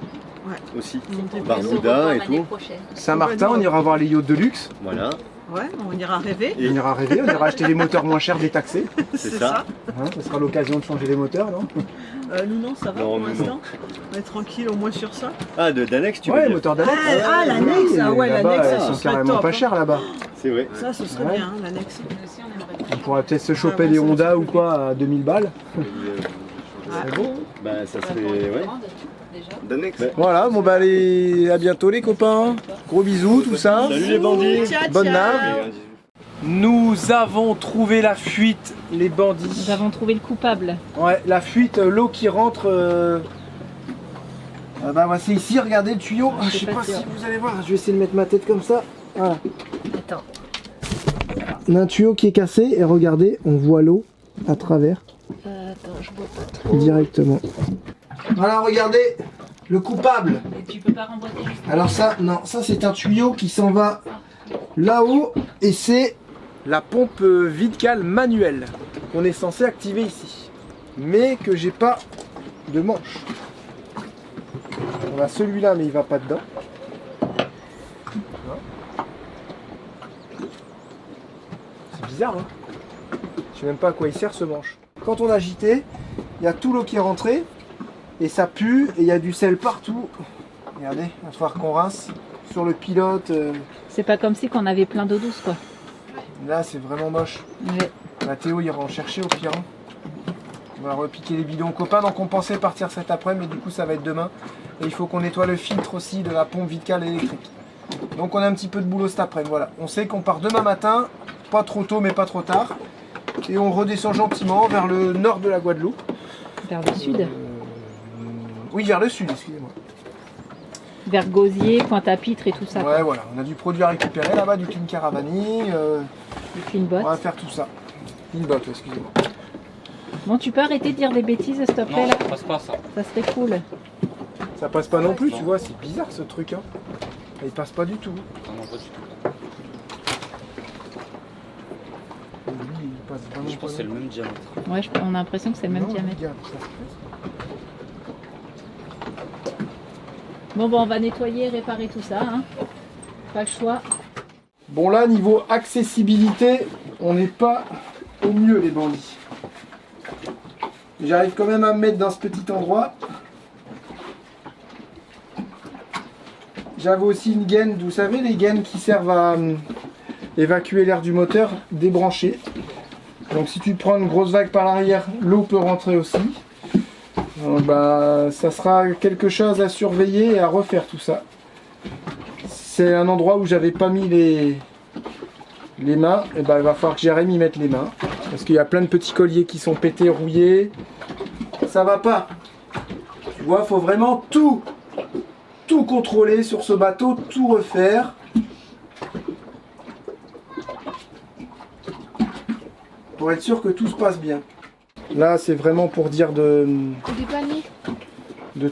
aussi. Monter Barbuda plus haut. et L'année tout. prochaine. Saint-Martin, on ira voir les yachts de luxe. Voilà, Ouais, on ira rêver. Et- On ira rêver, on ira acheter des moteurs moins chers détaxés. c'est ça. Hein, ça sera l'occasion de changer les moteurs, non? Nous non, ça va Non, pour nous, l'instant. On est tranquille au moins sur ça. Ah, d'annexe, tu veux Ouais, dire. moteur d'annexe. Ah, l'annexe, ah ouais, Là-bas, l'annexe, elles ça sont serait carrément top, pas hein. chères là-bas. C'est vrai. Ça, ce serait Ouais. bien, hein, l'annexe. Nous aussi, on aimerait On bien. pourrait peut-être se choper bon, des ça, Honda ça ou fait quoi à 2000 balles. Ah, bon. Bah, ça Pour serait. une Ouais. grande, déjà. D'annexe. Voilà, bon bah allez, à bientôt les copains. Gros bisous, tout ça. Salut les bandits. Ciao, Bonne ciao. nave. Nous avons trouvé la fuite, les bandits. Nous avons trouvé le coupable. Ouais, la fuite, l'eau qui rentre. Ah bah c'est ici, regardez le tuyau. Ah, je sais pas si vous allez voir, je vais essayer de mettre ma tête comme ça. Voilà. Attends. On a un tuyau qui est cassé et regardez, on voit l'eau à travers Attends, je vois pas trop. directement. Voilà, regardez, le coupable. Et tu peux pas remboîter juste. Alors ça, non, ça c'est un tuyau qui s'en va là-haut et c'est la pompe vide-cale manuelle. qu'on est censé activer ici. Mais que j'ai pas de manche. On a celui-là, mais il va pas dedans. C'est bizarre, hein? Je sais même pas à quoi il sert ce manche. Quand on a agité, il y a tout l'eau qui est rentrée et ça pue et il y a du sel partout. Regardez, il va falloir qu'on rince sur le pilote. C'est pas comme si qu'on avait plein d'eau douce, quoi. Là, c'est vraiment moche. Ouais. La Théo ira en chercher au pire. On va repiquer les bidons aux copains. Donc on pensait partir cet après-midi, mais du coup ça va être demain. Et il faut qu'on nettoie le filtre aussi de la pompe Vical électrique. Donc on a un petit peu de boulot cet après-midi. Voilà. On sait qu'on part demain matin, pas trop tôt mais pas trop tard. Et on redescend gentiment vers le nord de la Guadeloupe. Vers le sud. Oui, vers le sud, excusez-moi. Vers Gosier, Pointe-à-Pitre et tout ça. Ouais, voilà. On a du produit à récupérer là-bas, du clean caravaning. Du clean bot. On va faire tout ça. Clean bot, excusez-moi. Bon, tu peux arrêter de dire des bêtises, s'il te plaît, Non, là? ça passe pas ça. Ça serait cool. Ça passe pas non plus, tu vois, c'est bizarre ce truc. Hein. Il passe pas du tout. Non, pas du tout. Lui, il passe vraiment Je pense que c'est le même diamètre. Ouais, on a l'impression que c'est le même Non, diamètre. regarde, ça se presse. Bon, on va nettoyer et réparer tout ça. Hein. Pas le choix. Bon là, niveau accessibilité, on n'est pas au mieux les bandits. J'arrive quand même à me mettre dans ce petit endroit. J'avais aussi une gaine, vous savez les gaines qui servent à évacuer l'air du moteur, débranchées. Donc si tu prends une grosse vague par l'arrière, l'eau peut rentrer aussi. Donc, bah, ça sera quelque chose à surveiller et à refaire tout ça. C'est un endroit où j'avais pas mis les mains, et ben il va falloir que Jérémy y mette les mains. Parce qu'il y a plein de petits colliers qui sont pétés, rouillés. Ça va pas. Tu vois, faut vraiment tout contrôler sur ce bateau, tout refaire. Pour être sûr que tout se passe bien. Là, c'est vraiment pour dire de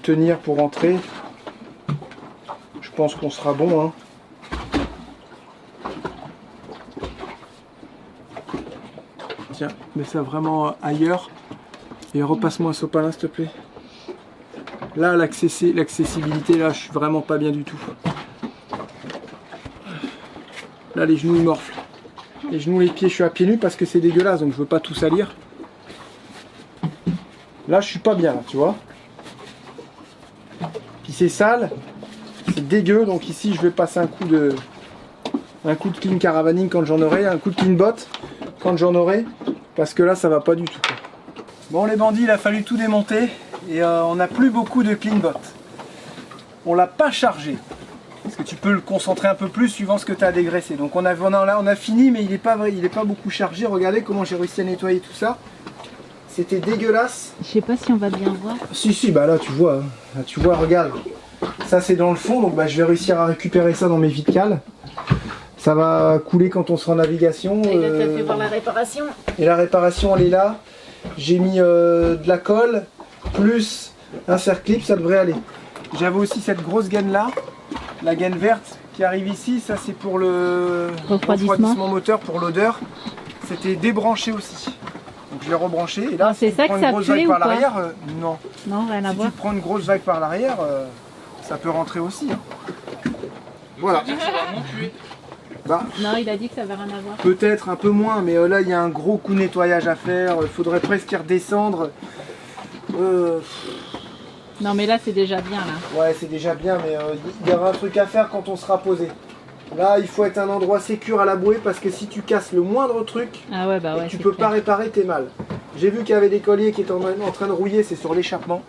tenir pour rentrer. Je pense qu'on sera bon, hein. Tiens, mets ça vraiment ailleurs. Et repasse-moi un sopalin, s'il te plaît. Là, l'accessibilité, là, je suis vraiment pas bien du tout. Là, les genoux, ils morflent. Les genoux, les pieds, je suis à pieds nus parce que c'est dégueulasse, donc je veux pas tout salir. Là, je suis pas bien, là, tu vois. Puis c'est sale, c'est dégueu, donc ici, je vais passer un coup de clean caravaning quand j'en aurai, un coup de clean bot quand j'en aurai, parce que là, ça va pas du tout. Bon, les bandits, il a fallu tout démonter, et on n'a plus beaucoup de clean bot. On l'a pas chargé, parce que tu peux le concentrer un peu plus suivant ce que tu as à dégraisser. Donc on a fini, mais il est pas beaucoup chargé. Regardez comment j'ai réussi à nettoyer tout ça. C'était dégueulasse. Je sais pas si on va bien voir. Si, bah là tu vois, hein. Là, tu vois, regarde. Ça c'est dans le fond, donc bah, je vais réussir à récupérer ça dans mes vides cales. Ça va couler quand on sera en navigation. Il a fait voir la réparation. Et la réparation elle est là. J'ai mis de la colle, plus un cerclip, ça devrait aller. J'avais aussi cette grosse gaine là, la gaine verte qui arrive ici, ça c'est pour le refroidissement moteur, pour l'odeur. C'était débranché aussi. Donc je l'ai rebranché et là c'est si ça tu prends que ça une grosse pue vague ou par pas l'arrière, non. Non, rien à Si voir. tu prends une grosse vague par l'arrière, ça peut rentrer aussi. Hein. Voilà. Bah, Non, il a dit que ça avait rien à voir. peut-être un peu moins, mais là il y a un gros coup de nettoyage à faire. Il faudrait presque y redescendre. Non, mais là, c'est déjà bien, là. Ouais, c'est déjà bien, mais il y aura un truc à faire quand on sera posé. Là, il faut être un endroit sécure à la bouée parce que si tu casses le moindre truc, Ah ouais, bah ouais. tu c'est peux clair. pas réparer, t'es mal. J'ai vu qu'il y avait des colliers qui étaient en train de rouiller, c'est sur l'échappement.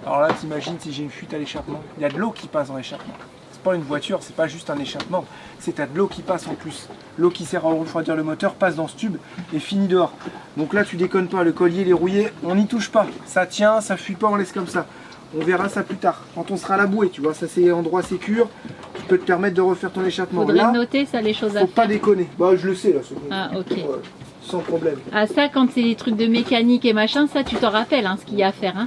Alors là, t'imagines si j'ai une fuite à l'échappement. Il y a de l'eau qui passe dans l'échappement. C'est pas une voiture, c'est pas juste un échappement. C'est t'as de l'eau qui passe en plus. L'eau qui sert à refroidir le moteur passe dans ce tube et finit dehors. Donc là, tu déconnes pas, le collier, il est rouillé, on n'y touche pas. Ça tient, ça fuit pas, on laisse comme ça. On verra ça plus tard, quand on sera à la bouée, tu vois, ça c'est endroit sécure, qui peut te permettre de refaire ton échappement. Faudrait Là, noter ça, les choses à faut faire. pas déconner. Bah je le sais là, c'est bon. Ah, ok. Ouais, sans problème. Ah, ça, quand c'est des trucs de mécanique et machin, ça, tu t'en rappelles, hein, ce qu'il y a à faire, hein.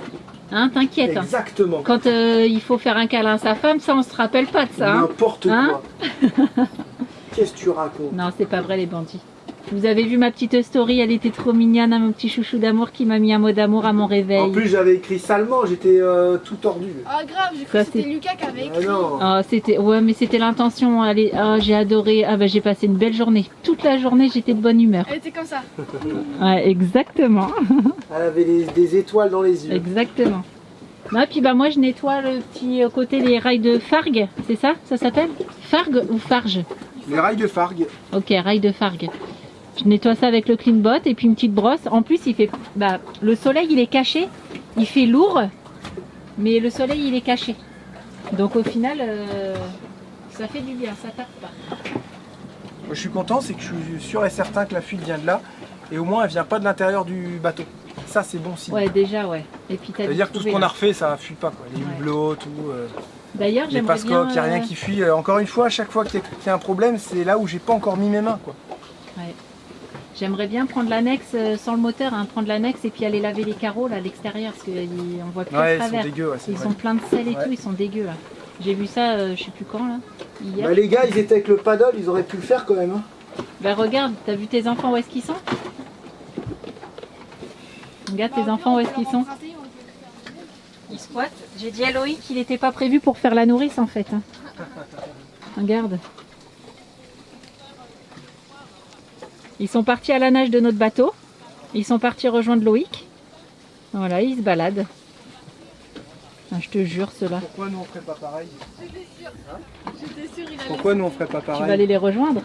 Hein, t'inquiète. Hein. Exactement. Quand il faut faire un câlin à sa femme, ça, on se rappelle pas de ça. Hein. N'importe Hein quoi. Qu'est-ce que tu racontes? Non, c'est pas vrai, les bandits. Vous avez vu ma petite story, elle était trop mignonne, hein, mon petit chouchou d'amour qui m'a mis un mot d'amour à mon réveil. En plus, j'avais écrit salement, j'étais tout tordu. Ah grave, j'ai cru Ça, que c'était c'est- Lucas qui avait Ah écrit. non. Ah, c'était, ouais, mais c'était l'intention. Allez, ah, j'ai adoré. Ah, bah, j'ai passé une belle journée. Toute la journée, j'étais de bonne humeur. Elle était comme ça. Ouais, exactement. Elle avait des étoiles dans les yeux. Exactement. Ah, puis bah, moi, je nettoie le petit côté des rails de Fargue. C'est ça? Ça s'appelle? Fargue ou Farge? Les rails de Fargue. Ok, rails de Fargue. Je nettoie ça avec le clean bot et puis une petite brosse. En plus, il fait, bah, le soleil, il est caché. Il fait lourd, mais le soleil, il est caché. Donc, au final, ça fait du bien. Ça tape pas. Moi, je suis content, c'est que je suis sûr et certain que la fuite vient de là. Et au moins, elle vient pas de l'intérieur du bateau. Ça, c'est bon signe. Ouais, déjà, ouais. Et puis, t'as Ça veut dû dire que tout ce trouver, qu'on là. a refait, ça fuit pas. Quoi. Les Ouais. hublots, tout. D'ailleurs, Les j'aimerais bien. passecoques, il n'y a rien qui fuit. Encore une fois, à chaque fois qu'il y a un problème, c'est là où j'ai pas encore mis mes mains. Quoi. J'aimerais bien prendre l'annexe sans le moteur, hein, prendre l'annexe et puis aller laver les carreaux là à l'extérieur parce qu'on voit plus à Ouais, ils sont travers. dégueux, ouais, c'est Ils vrai. sont pleins de sel et Ouais. tout, ils sont dégueux là. J'ai vu ça, je sais plus quand là, hier. Bah, les gars, ils étaient avec le paddle, ils auraient pu le faire quand même. Hein. Bah regarde, t'as vu tes enfants où est-ce qu'ils sont? Regarde tes enfants où est-ce qu'ils sont? Ils squattent. J'ai dit à Loïc qu'il n'était pas prévu pour faire la nourrice en fait. Hein. Regarde. Ils sont partis à la nage de notre bateau. Ils sont partis rejoindre Loïc. Voilà, ils se baladent. Ah, je te jure, ceux-là. Pourquoi nous on ferait pas pareil? J'étais sûre, il allait. Pourquoi nous on ferait pas Tu vas pareil? aller les rejoindre.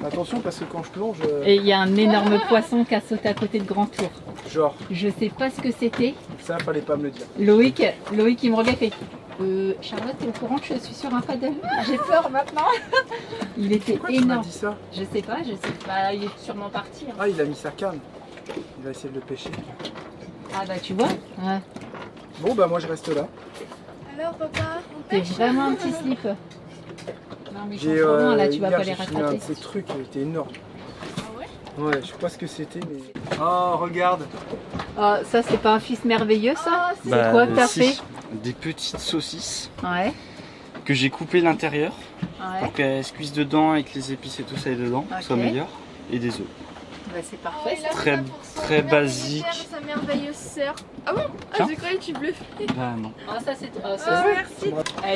Attention parce que quand je plonge, Et il y a un énorme poisson qui a sauté à côté de Grand Tour. genre, Je sais pas ce que c'était. ça fallait pas me le dire. Loïc, il me regarde et fait Charlotte, t'es au courant que je suis sur un paddle? J'ai peur maintenant. Il était Pourquoi tu m'as énorme. dit ça? Je sais pas, bah, il est sûrement parti. hein. Ah, il a mis sa canne. Il va essayer de le pêcher. Ah bah tu vois, ouais. Bon, bah moi je reste là. Alors papa, on T'es pêche. vraiment un petit slip. Non mais ils sont J'ai trop loin là, tu vas hier, pas les j'ai fini un rattraper. de ces trucs, il était énorme. Ah ouais? Ouais, je sais pas ce que c'était, mais. Oh, regarde. Ah, ça c'est pas un fils merveilleux ça? Ah, C'est quoi que t'as fait? Des petites saucisses Ouais, que j'ai coupées l'intérieur ouais. pour qu'elles se cuisent dedans et que les épices et tout ça aille dedans, Ok. soit meilleur. Et des œufs. Bah c'est Ah parfait ouais, ça. il a Très- ça pour son très merveilleux basique. père et sa merveilleuse sœur. Ah bon? Ah Tiens. je croyais que tu bluffais. Bah non. Ah ça c'est. Ah, Ah, ça, merci.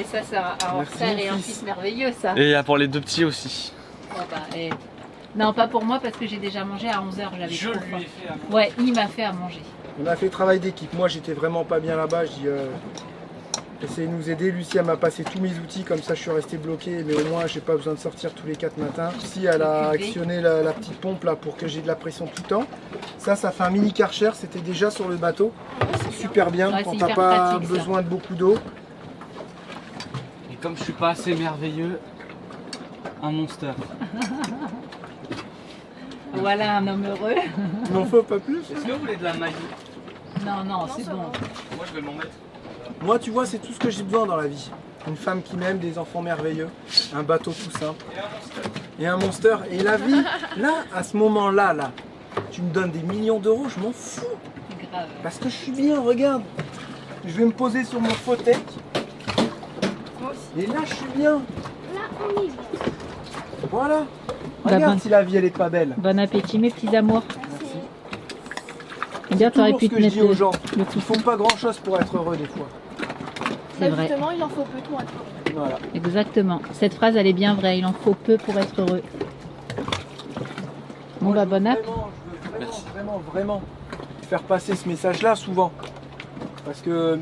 ça c'est un Merci, frère mon et un fils. fils merveilleux ça. Et il y a pour les deux petits aussi. Ah bah, non pas pour moi parce que j'ai déjà mangé à 11h, j'avais trop faim. fait à manger. Ouais, il m'a fait à manger. On a fait travail d'équipe. Moi, j'étais vraiment pas bien là-bas. Je dis, essayez de nous aider. Lucie, elle m'a passé tous mes outils. Comme ça, je suis resté bloqué. Mais au moins, j'ai pas besoin de sortir tous les 4 matins. Lucie, elle a actionné la petite pompe là pour que j'ai de la pression tout le temps. Ça fait un mini Karcher. C'était déjà sur le bateau. C'est super bien Ouais, quand c'est t'as hyper pas pratique, ça. besoin de beaucoup d'eau. Et comme je suis pas assez merveilleux, un monster. Voilà un homme heureux. Il n'en faut pas plus. Est-ce que vous voulez de la magie? Non, non, c'est ça bon. va. Moi je vais m'en mettre. Moi, tu vois, c'est tout ce que j'ai besoin dans la vie. Une femme qui m'aime, des enfants merveilleux, un bateau tout simple. Et un monster. Et la vie, là, à ce moment-là, là, tu me donnes des millions d'euros, je m'en fous. Grave. Parce que je suis bien, regarde. Je vais me poser sur mon fauteuil. Moi aussi. Et là, je suis bien. Là, on y va. Voilà. Bah, Regarde bon. si la vie, elle est pas belle. Bon appétit mes petits amours. Merci. Bien, t'aurais Toujours pu ce te que je mettre dis aux gens. le Il coup. faut pas grand-chose pour être heureux des fois. C'est Bah, vrai. justement, il en faut peu pour être. Voilà. Exactement. Cette phrase, elle est bien vraie. Il en faut peu pour être heureux. Bon bah bon app. Je veux vraiment faire passer ce message-là souvent. Parce que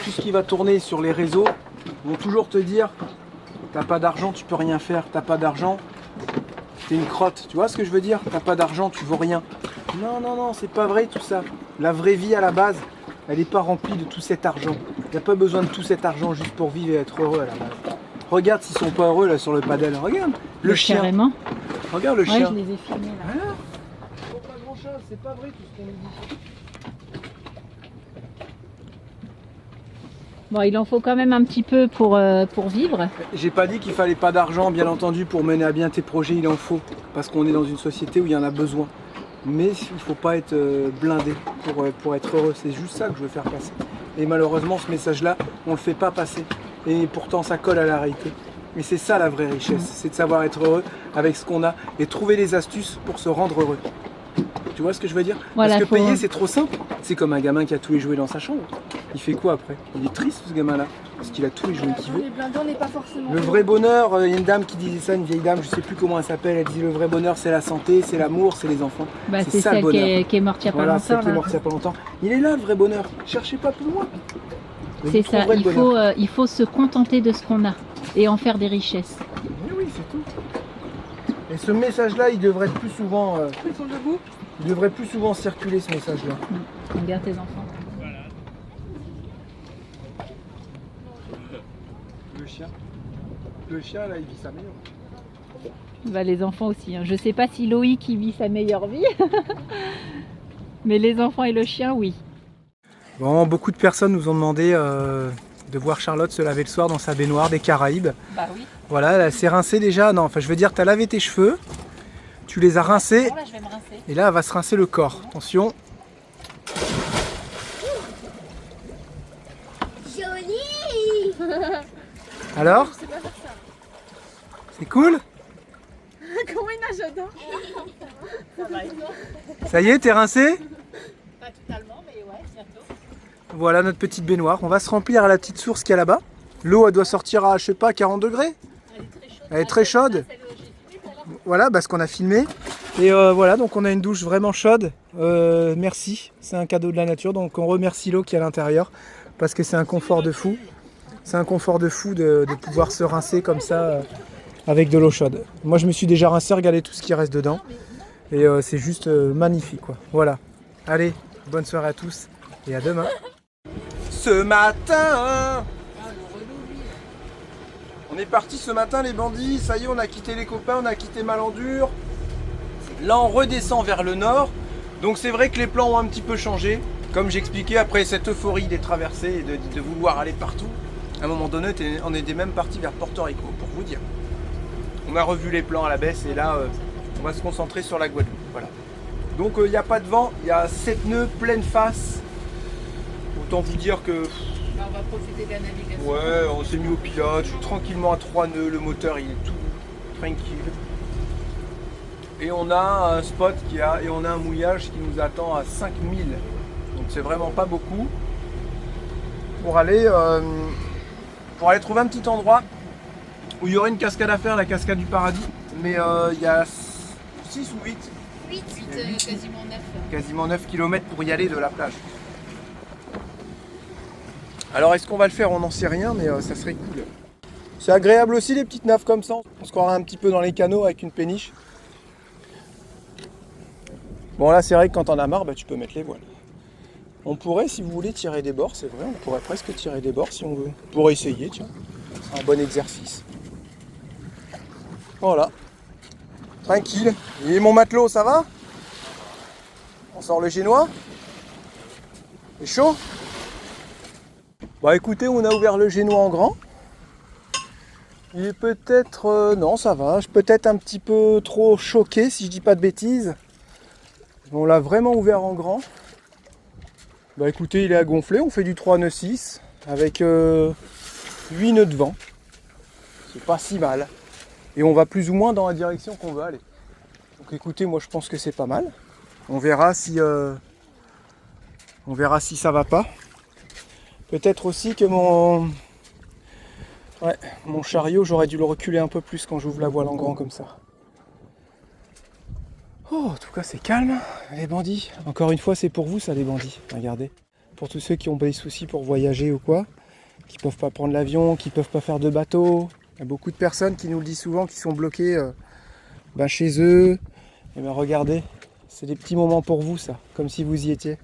tout ce qui va tourner sur les réseaux vont toujours te dire t'as pas d'argent, tu peux rien faire, t'as pas d'argent, t'es une crotte. Tu vois ce que je veux dire? T'as pas d'argent, tu vaux rien. Non, c'est pas vrai tout ça. La vraie vie à la base, elle n'est pas remplie de tout cet argent. Il n'y a pas besoin de tout cet argent juste pour vivre et être heureux à la base. Regarde s'ils sont pas heureux là sur le paddle. Regarde le chien. Carrément. Regarde le Ouais, chien. je les ai filmés là. Voilà. Ils font pas grand chose, c'est pas vrai tout ce qu'on nous dit. Bon, il en faut quand même un petit peu pour vivre. J'ai pas dit qu'il fallait pas d'argent, bien entendu, pour mener à bien tes projets, il en faut. Parce qu'on est dans une société où il y en a besoin. Mais il faut pas être blindé pour être heureux. C'est juste ça que je veux faire passer. Et malheureusement, ce message-là, on le fait pas passer. Et pourtant, ça colle à la réalité. Et c'est ça la vraie richesse, c'est de savoir être heureux avec ce qu'on a et trouver les astuces pour se rendre heureux. Tu vois ce que je veux dire? Voilà, Parce que payer c'est trop simple. C'est comme un gamin qui a tous les jouets dans sa chambre. Il fait quoi après? Il est triste ce gamin là, parce qu'il a tous les jouets qu'il veut. Les blindés, on n'est pas forcément. Le vrai bonheur, il y a une dame qui disait ça, une vieille dame, je sais plus comment elle s'appelle, elle disait le vrai bonheur c'est la santé, c'est l'amour, c'est les enfants. Bah, c'est c'est ça, le celle bonheur. qui est morte il y a pas Voilà, celle longtemps. qui est là. morte il y a pas longtemps. Il est là le vrai bonheur, cherchez pas plus loin. Vous C'est ça, trouverez le bonheur. il faut se contenter de ce qu'on a et en faire des richesses. Mais oui, c'est tout. Et ce message-là, il devrait être plus souvent. Ils sont debout. Il devrait plus souvent circuler ce message-là. Regarde tes enfants. Le chien, là, il vit sa meilleure. Bah, les enfants aussi. Hein. Je sais pas si Loïc il vit sa meilleure vie, mais les enfants et le chien, oui. Bon, beaucoup de personnes nous ont demandé de voir Charlotte se laver le soir dans sa baignoire des Caraïbes. Bah oui. Voilà, elle s'est rincée déjà. Non, enfin, je veux dire, tu as lavé tes cheveux, tu les as rincés, Bon, là, je vais me rincer. et là, elle va se rincer le corps. Attention. Joli. Alors? Je sais pas faire ça. C'est cool? Comment il nage dedans? Ça y est, t'es rincé? Pas totalement, mais ouais, bientôt. Voilà notre petite baignoire. On va se remplir à la petite source qu'il y a là-bas. L'eau, elle doit sortir à, je sais pas, 40 degrés. Elle est très chaude. Voilà, ce qu'on a filmé. Et voilà, donc on a une douche vraiment chaude. Merci, c'est un cadeau de la nature. Donc on remercie l'eau qui est à l'intérieur parce que c'est un confort de fou. C'est un confort de fou de pouvoir se rincer comme ça avec de l'eau chaude. Moi, je me suis déjà rincé, regardez tout ce qui reste dedans. Et c'est juste magnifique, quoi. Voilà. Allez, bonne soirée à tous et à demain. Ce matin, on est parti ce matin les bandits, ça y est on a quitté les copains, on a quitté Malandure. Là on redescend vers le nord, donc c'est vrai que les plans ont un petit peu changé. Comme j'expliquais, après cette euphorie des traversées et de vouloir aller partout, à un moment donné on était même parti vers Porto Rico, pour vous dire. On a revu les plans à la baisse et là on va se concentrer sur la Guadeloupe. Voilà. Donc il n'y a pas de vent, il y a 7 nœuds pleine face. Autant vous dire que... Bah, on va profiter de la navigation. Ouais, on s'est mis au pilote, je suis tranquillement à 3 nœuds, le moteur il est tout tranquille. Et on a un spot et on a un mouillage qui nous attend à 5000. Donc c'est vraiment pas beaucoup. Pour aller trouver un petit endroit où il y aurait une cascade à faire, la cascade du paradis. Mais il y a 6 ou 8. 8, quasiment 9. Quasiment 9 km pour y aller de la plage. Alors est-ce qu'on va le faire? On n'en sait rien, mais ça serait cool. C'est agréable aussi les petites naves comme ça. On se croirait un petit peu dans les canaux avec une péniche. Bon là c'est vrai que quand on a marre, tu peux mettre les voiles. On pourrait, si vous voulez, tirer des bords, c'est vrai, on pourrait presque tirer des bords si on veut. On pourrait essayer, tiens. C'est un bon exercice. Voilà. Tranquille. Et mon matelot, ça va? On sort le génois? C'est chaud? Bah écoutez, on a ouvert le génois en grand. Il est peut-être... non, ça va. Je suis peut-être un petit peu trop choqué, si je dis pas de bêtises. On l'a vraiment ouvert en grand. Bah écoutez, il est à gonfler. On fait du 3 nœuds 6 avec 8 nœuds de vent. C'est pas si mal. Et on va plus ou moins dans la direction qu'on veut aller. Donc écoutez, moi je pense que c'est pas mal. On verra si ça va pas. Peut-être aussi que mon chariot, j'aurais dû le reculer un peu plus quand j'ouvre la voile en grand comme ça. Oh, en tout cas c'est calme, les bandits. Encore une fois, c'est pour vous ça les bandits, regardez. Pour tous ceux qui ont des soucis pour voyager ou quoi, qui peuvent pas prendre l'avion, qui peuvent pas faire de bateau. Il y a beaucoup de personnes qui nous le disent souvent, qui sont bloquées chez eux. Et bien regardez, c'est des petits moments pour vous ça, comme si vous y étiez.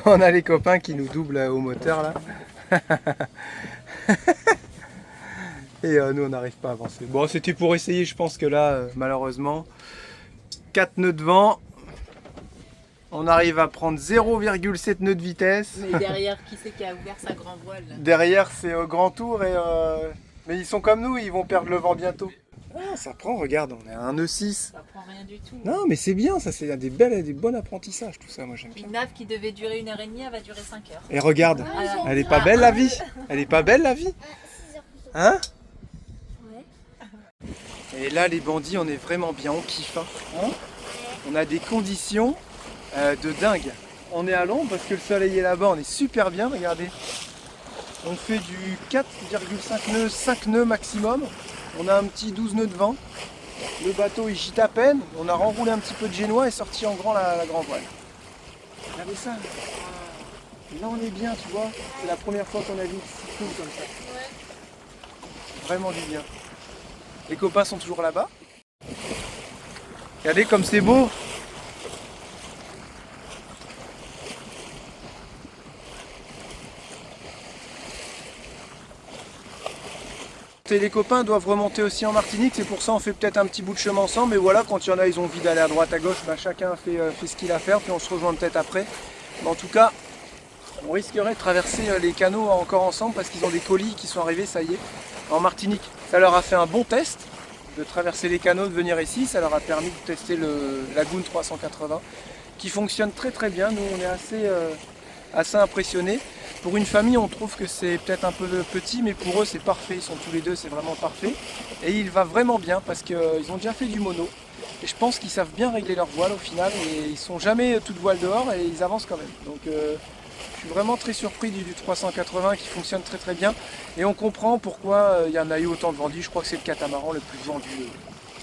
On a les copains qui nous doublent au moteur là. Et nous, on n'arrive pas à avancer. Bon, c'était pour essayer, je pense que là, malheureusement, 4 nœuds de vent. On arrive à prendre 0,7 nœuds de vitesse. Mais derrière, qui c'est qui a ouvert sa grand voile là? Derrière, c'est grand tour. Mais ils sont comme nous, ils vont perdre le vent bientôt. Ah, ça prend, regarde, on est à 1 nœud 6. Ça prend rien du tout. Non, mais c'est bien, ça, c'est des bons apprentissages, tout ça, moi j'aime bien. Une nave qui devait durer 1h30, elle va durer 5 heures. Et regarde, Ah, elle est pas belle la vie? Elle est pas belle la vie? 6 heures plus tôt. Hein? Ouais. Et là, les bandits, on est vraiment bien, on kiffe. Hein. On a des conditions de dingue. On est à l'ombre parce que le soleil est là-bas, on est super bien, regardez. On fait du 4,5 nœuds, 5 nœuds maximum. On a un petit 12 nœuds de vent. Le bateau il gîte à peine. On a renroulé un petit peu de génois et sorti en grand la grand voile. Regardez ça. Là on est bien, tu vois. C'est la première fois qu'on a vu si cool comme ça. Vraiment du bien. Les copains sont toujours là-bas. Regardez comme c'est beau. Et les copains doivent remonter aussi en Martinique, c'est pour ça on fait peut-être un petit bout de chemin ensemble, mais voilà, quand il y en a, ils ont envie d'aller à droite, à gauche, bah, chacun fait ce qu'il a à faire, puis on se rejoint peut-être après. Mais en tout cas, on risquerait de traverser les canaux encore ensemble parce qu'ils ont des colis qui sont arrivés, ça y est, en Martinique. Ça leur a fait un bon test de traverser les canaux, de venir ici, ça leur a permis de tester le Lagoon 380 qui fonctionne très très bien. Nous on est assez impressionnés. Pour une famille, on trouve que c'est peut-être un peu petit, mais pour eux c'est parfait, ils sont tous les deux, c'est vraiment parfait. Et il va vraiment bien parce qu'ils ont déjà fait du mono. Et je pense qu'ils savent bien régler leur voile au final, et ils sont jamais toute voile dehors et ils avancent quand même. Donc je suis vraiment très surpris du 380 qui fonctionne très très bien. Et on comprend pourquoi il y en a eu autant de vendus, je crois que c'est le catamaran le plus vendu.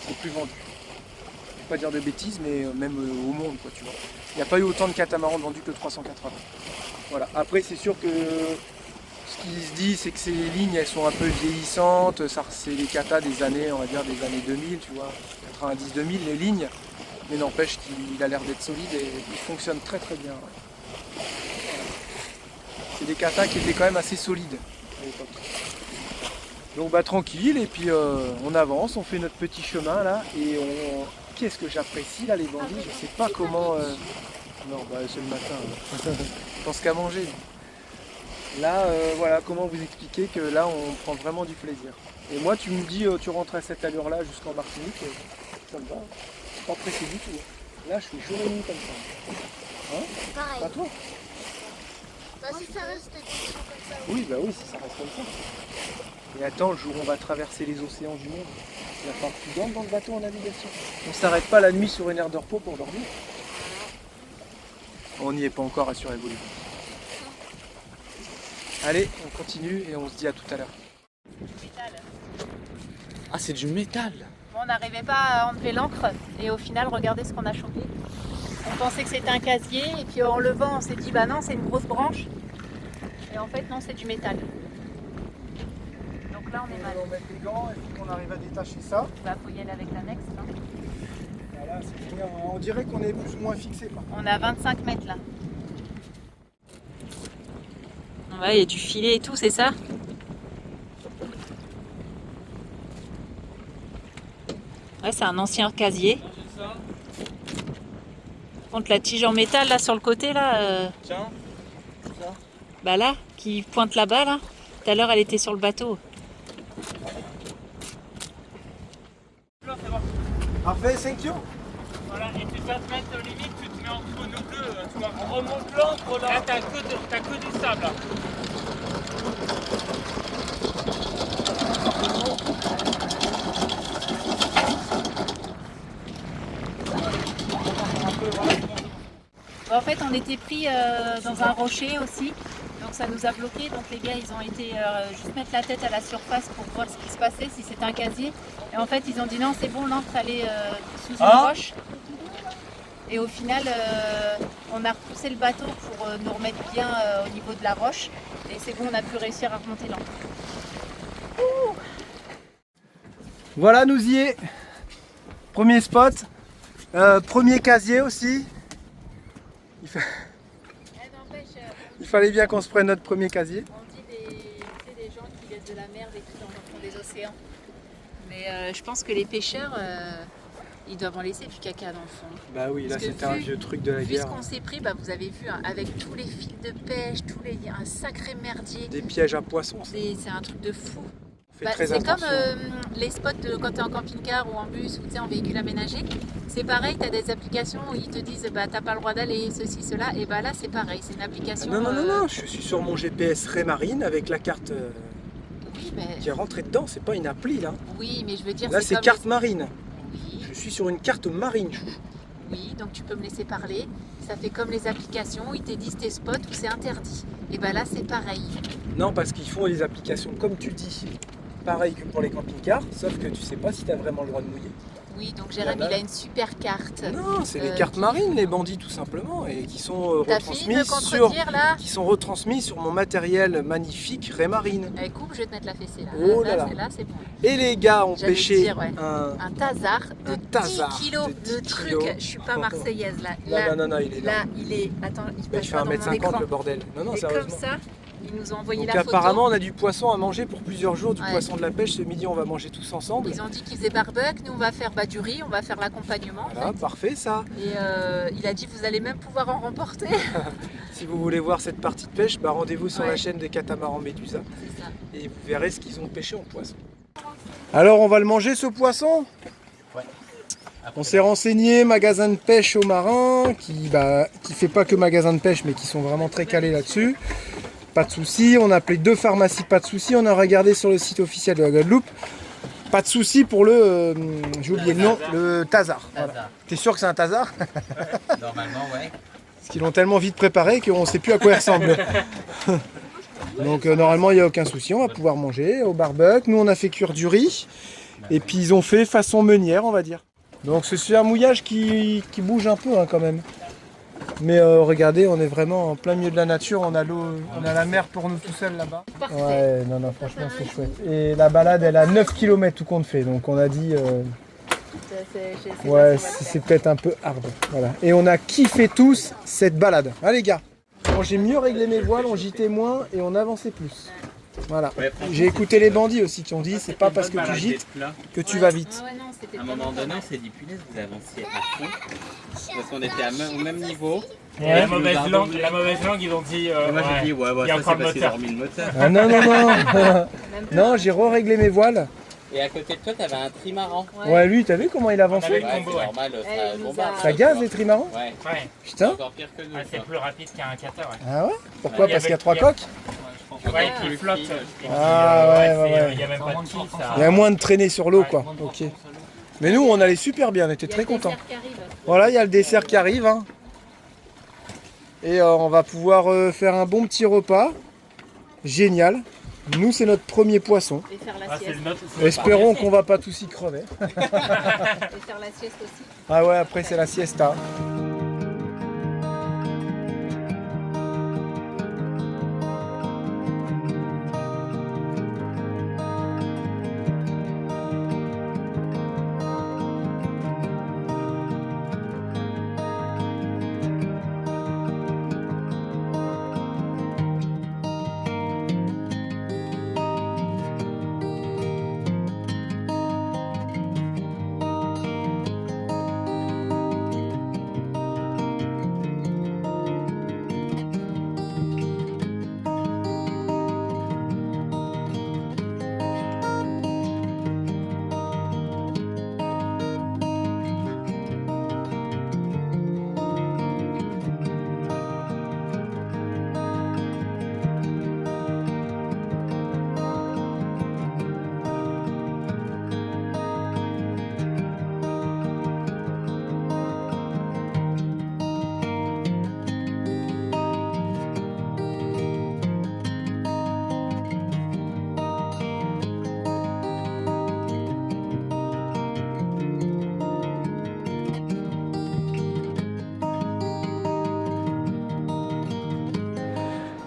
Je ne vais pas dire de bêtises, mais même au monde, quoi, tu vois. Il n'y a pas eu autant de catamarans vendus que le 380. Voilà. Après c'est sûr que ce qui se dit c'est que ces lignes elles sont un peu vieillissantes, c'est les katas des années, on va dire des années 2000, tu vois, 90-2000 les lignes, mais n'empêche qu'il a l'air d'être solide et il fonctionne très très bien. Ouais. Voilà. C'est des katas qui étaient quand même assez solides à l'époque. Donc bah tranquille et puis on avance, on fait notre petit chemin là et qu'est-ce que j'apprécie là les bandits, je sais pas comment... Non, bah c'est le matin. Je pense qu'à manger. Là, voilà, comment vous expliquer que là, on prend vraiment du plaisir. Et moi, tu me dis, tu rentres à cette allure-là jusqu'en Martinique, ça me va. Je suis pas pressé du tout. Là, je suis jour et nuit comme ça. Hein? Pareil. Pas toi? Bah, si ça reste comme ça. Oui, bah oui, si ça reste comme ça. Et attends, le jour où on va traverser les océans du monde, il va falloir que tu dormes dans le bateau en navigation. On s'arrête pas la nuit sur une aire de repos pour dormir. On n'y est pas encore, rassurez-vous. Allez, on continue et on se dit à tout à l'heure. Ah, c'est du métal. Bon, on n'arrivait pas à enlever l'encre et au final, regardez ce qu'on a chopé. On pensait que c'était un casier et puis en levant, on s'est dit bah non, c'est une grosse branche. Et en fait, non, c'est du métal. Donc là, on est mal. On va mettre les gants et puis qu'on arrive à détacher ça. Bah, faut y aller avec l'annexe. Hein. Voilà, on dirait qu'on est plus ou moins fixé. On est à 25 mètres là. Ouais, il y a du filet et tout, c'est ça? Ouais, c'est un ancien casier. Par contre, la tige en métal là sur le côté là. Tiens. Bah là, qui pointe là-bas là. Tout à l'heure, elle était sur le bateau. Parfait, thank you. Voilà, et tu vas te mettre limite, tu te mets entre nous deux. Tu vois, on remonte l'encre là. Là, t'as que du sable. Là. En fait, on était pris dans un rocher aussi, donc ça nous a bloqué. Donc les gars, ils ont été juste mettre la tête à la surface pour voir ce qui se passait, si c'était un casier. Et en fait, ils ont dit non, c'est bon, l'encre elle est sous une roche. Et au final, on a repoussé le bateau pour nous remettre bien au niveau de la roche. Et c'est bon, on a pu réussir à remonter l'encre. Voilà, nous y est. Premier spot. Premier casier aussi. Il fallait bien qu'on se prenne notre premier casier. On dit des gens qui laissent de la merde merde et tout dans le fond des océans. Mais je pense que les pêcheurs, ils doivent en laisser du caca dans le fond. Bah oui, là Parce que c'était un vieux truc de la Vu ce guerre. qu'on s'est pris, bah, vous avez vu, hein, avec tous les fils de pêche, il y a un sacré merdier. Des pièges à poissons, ça. C'est un truc de fou. On fait Bah, très c'est comme attention. les spots quand tu es en camping-car ou en bus ou en véhicule aménagé. C'est pareil, tu as des applications où ils te disent bah, t'as pas le droit d'aller, ceci, cela. Et bah là, c'est pareil, c'est une application. Non, je suis sur mon GPS Raymarine avec la carte Oui, mais, qui est rentrée dedans, c'est pas une appli là. oui, mais je veux dire. Là c'est comme carte marine. Oui, Je suis sur une carte marine, chouchou. oui, donc tu peux me laisser parler. Ça fait comme les applications où ils te disent tes spots où c'est interdit. Et bah là, c'est pareil. Non, parce qu'ils font les applications comme tu dis, pareil que pour les camping-cars, sauf que tu sais pas si tu as vraiment le droit de mouiller. Oui, donc Jérém, il a une super carte. Non, c'est les Euh, cartes qui- marines, les bandits tout simplement, et qui sont T'as fini de me retransmises sur, contredire là sur mon matériel magnifique Raymarine. Allez, coupe, je vais te mettre la fessée là. Oh là là. Là, c'est bon. Et les gars ont J'allais pêché dire, ouais. un... Un tazar de Un tazar 10 kilos. de 10 Le truc, kilos. je suis pas marseillaise là. Non, il est là. Là, il est. Attends, il Il passe fait pas dans mon 1m50 écran. le bordel. Non, Il est comme sérieusement. ça. Ils nous ont envoyé Donc la photo. apparemment on a du poisson à manger pour plusieurs jours, du Ouais. poisson de la pêche. Ce midi on va manger tous ensemble. Ils ont dit qu'ils faisaient barbecue. Nous, on va faire du riz, on va faire l'accompagnement. Voilà, En fait. parfait ça. Et il a dit vous allez même pouvoir en remporter. Si vous voulez voir cette partie de pêche, bah, rendez-vous sur Ouais. la chaîne des catamarans Médusa C'est ça. et vous verrez ce qu'ils ont pêché en poisson. Alors on va le manger ce poisson? Ouais. On s'est renseigné, magasin de pêche aux marins, qui fait pas que magasin de pêche mais qui sont vraiment très calés là-dessus. Pas de souci, on a appelé 2 pharmacies, pas de souci, on a regardé sur le site officiel de la Guadeloupe. Pas de souci pour le, j'ai oublié le nom, le tazar. Voilà. T'es sûr que c'est un tazar? Normalement, ouais. Parce qu'ils l'ont tellement vite préparé qu'on ne sait plus à quoi il ressemble. Donc normalement il n'y a aucun souci, on va pouvoir manger au barbecue. Nous on a fait cuire du riz et puis ils ont fait façon meunière on va dire. Donc c'est un mouillage qui bouge un peu hein, quand même. Mais regardez, on est vraiment en plein milieu de la nature, on a l'eau, on a la mer pour nous tout seuls là-bas. Parfait. Ouais, non, franchement c'est chouette. Et la balade elle a 9 km tout compte fait, donc on a dit... Ouais, c'est peut-être un peu hard. Voilà. Et on a kiffé tous cette balade. Hein les gars. Bon, j'ai mieux réglé mes voiles, on gîtait moins et on avançait plus. Voilà. Ouais, franchement, J'ai écouté les bandits aussi qui ont dit c'est pas parce que tu gîtes que tu vas vite. Ouais, non, c'était À un vraiment moment pas donné, mal. on s'est dit, punaise, vous avanciez à fond. Parce qu'on était au même niveau. Et la mauvaise langue, ils ont dit. Et moi, j'ai dit, ouais, il y a ça encore c'est le parce qu'ils ont moteur. remis le moteur. Ah non. Non, j'ai re-réglé mes voiles. Et à côté de toi, t'avais un trimaran. Ouais, lui, t'as vu comment il avance? On avait- Ouais, combo, c'est ouais. normal, Eh, ça il nous bombarde. a- Ça gaze les trimarans? Ouais, Ouais, c'est Putain. encore pire que nous. ouais, c'est ça. plus rapide qu'un cutter, ouais. Ah ouais? Pourquoi? Il y Parce qu'il y a avait- 3 il y a- coques? Ouais, qui flotte. Ah, ouais. Il y a même pas de qui, ça. Il y a moins de traîner sur l'eau quoi. Ok. Mais nous on allait super bien, on était Il y a très le contents. dessert qui arrive. Voilà, il y a le dessert qui arrive. Hein. Et on va pouvoir faire un bon petit repas. Génial. Nous, c'est notre premier poisson. Et faire la Ah, c'est sieste. le nôtre. Espérons qu'on va pas tous y crever. Et faire la sieste aussi. Ah ouais, après c'est la siesta.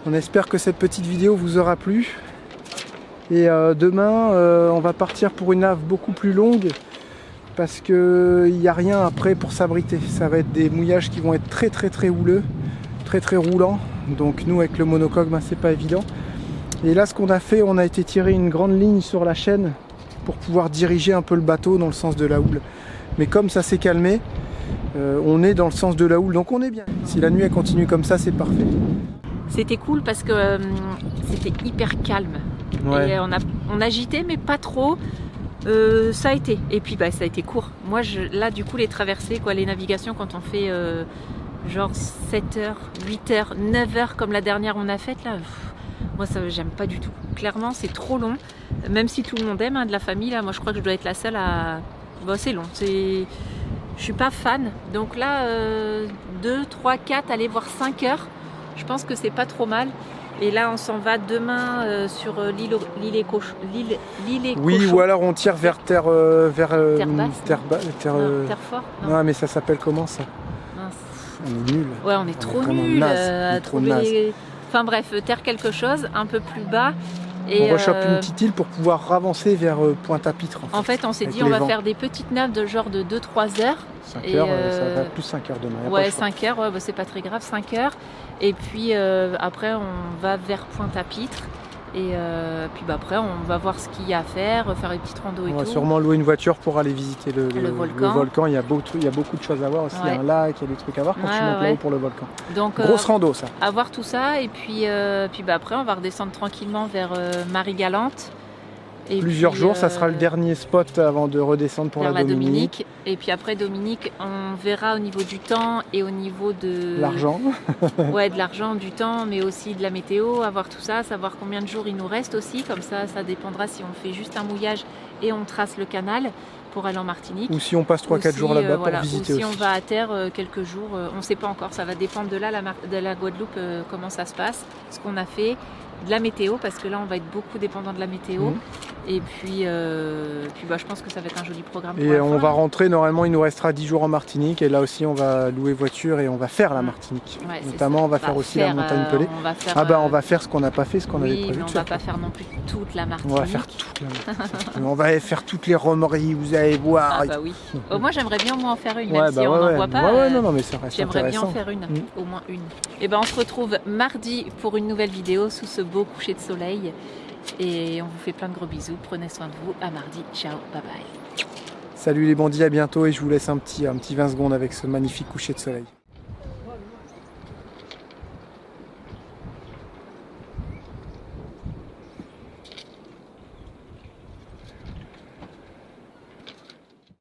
On espère que cette petite vidéo vous aura plu. Et demain, on va partir pour une nave beaucoup plus longue parce qu'il n'y a rien après pour s'abriter. Ça va être des mouillages qui vont être très houleux, très roulants. Donc nous avec le monocoque, ben, c'est pas évident. Et là, ce qu'on a fait, on a été tirer une grande ligne sur la chaîne pour pouvoir diriger un peu le bateau dans le sens de la houle. Mais comme ça s'est calmé, on est dans le sens de la houle, donc on est bien. Si la nuit elle continue comme ça, c'est parfait. C'était cool parce que c'était hyper calme. Ouais. Et on agitait, mais pas trop. Ça a été. Et puis ça a été court. Moi, là, du coup, les traversées, quoi, les navigations, quand on fait genre 7h, 8h, 9h, comme la dernière on a faite, là, moi, ça, j'aime pas du tout. Clairement, c'est trop long. Même si tout le monde aime, hein, de la famille, là, moi, je crois que je dois être la seule à... Bon, c'est long. Je suis pas fan. Donc là, 2, 3, 4, aller voir 5 heures, je pense que c'est pas trop mal. Et là, on s'en va demain sur l'île et Cochon. Oui, ou alors on tire vers terre basse, terre fort. Non, mais ça s'appelle comment ça? Mince. On est nuls. Ouais, on est trop nuls à trouver les... Enfin bref, terre quelque chose, un peu plus bas. Et on rechoppe une petite île pour pouvoir avancer vers Pointe-à-Pitre. En fait, on s'est dit, on va faire des petites nappes de genre de 2-3 heures. 5 heures, ça va plus 5 heures demain. Ouais, 5 heures, ouais, c'est pas très grave, 5 heures. Et puis après, on va vers Pointe-à-Pitre. Et puis après, on va voir ce qu'il y a à faire, faire une petite rando et tout. On va sûrement louer une voiture pour aller visiter le volcan. Il y a beaucoup de choses à voir aussi. Il y a un lac, il y a des trucs à voir quand tu montes là-haut pour le volcan. Donc, grosse rando, ça. À voir tout ça. Et puis après, on va redescendre tranquillement vers Marie-Galante. Et plusieurs puis, jours, ça sera le dernier spot avant de redescendre pour la Dominique. Et puis après Dominique, on verra au niveau du temps et au niveau de... L'argent. Ouais, de l'argent, du temps, mais aussi de la météo, avoir tout ça, savoir combien de jours il nous reste aussi. Comme ça dépendra si on fait juste un mouillage et on trace le canal pour aller en Martinique. Ou si on passe 3-4 jours là-bas pour visiter aussi. Ou aussi. si on va à terre quelques jours, on ne sait pas encore. Ça va dépendre de là, de la Guadeloupe, comment ça se passe, ce qu'on a fait. De la météo, parce que là on va être beaucoup dépendant de la météo. Et puis je pense que ça va être un joli programme. Et on va rentrer, normalement il nous restera 10 jours en Martinique, et là aussi on va louer voiture et on va faire la Martinique. Ouais, notamment on va faire aussi la montagne pelée. On va faire ce qu'on n'a pas fait, ce qu'on avait prévu. Mais on va pas faire non plus toute la Martinique. On va faire toute la Martinique. On va faire toutes les romeries, vous allez voir. Ah bah oui. Moi j'aimerais bien au moins en faire une, ouais, même si on n'en voit pas. Non, mais ça reste j'aimerais bien en faire une, au moins une. Et on se retrouve mardi pour une nouvelle vidéo sous ce beau coucher de soleil. Et on vous fait plein de gros bisous. Prenez soin de vous. À mardi. Ciao. Bye bye. Salut les bandits, à bientôt. Et je vous laisse un petit 20 secondes avec ce magnifique coucher de soleil.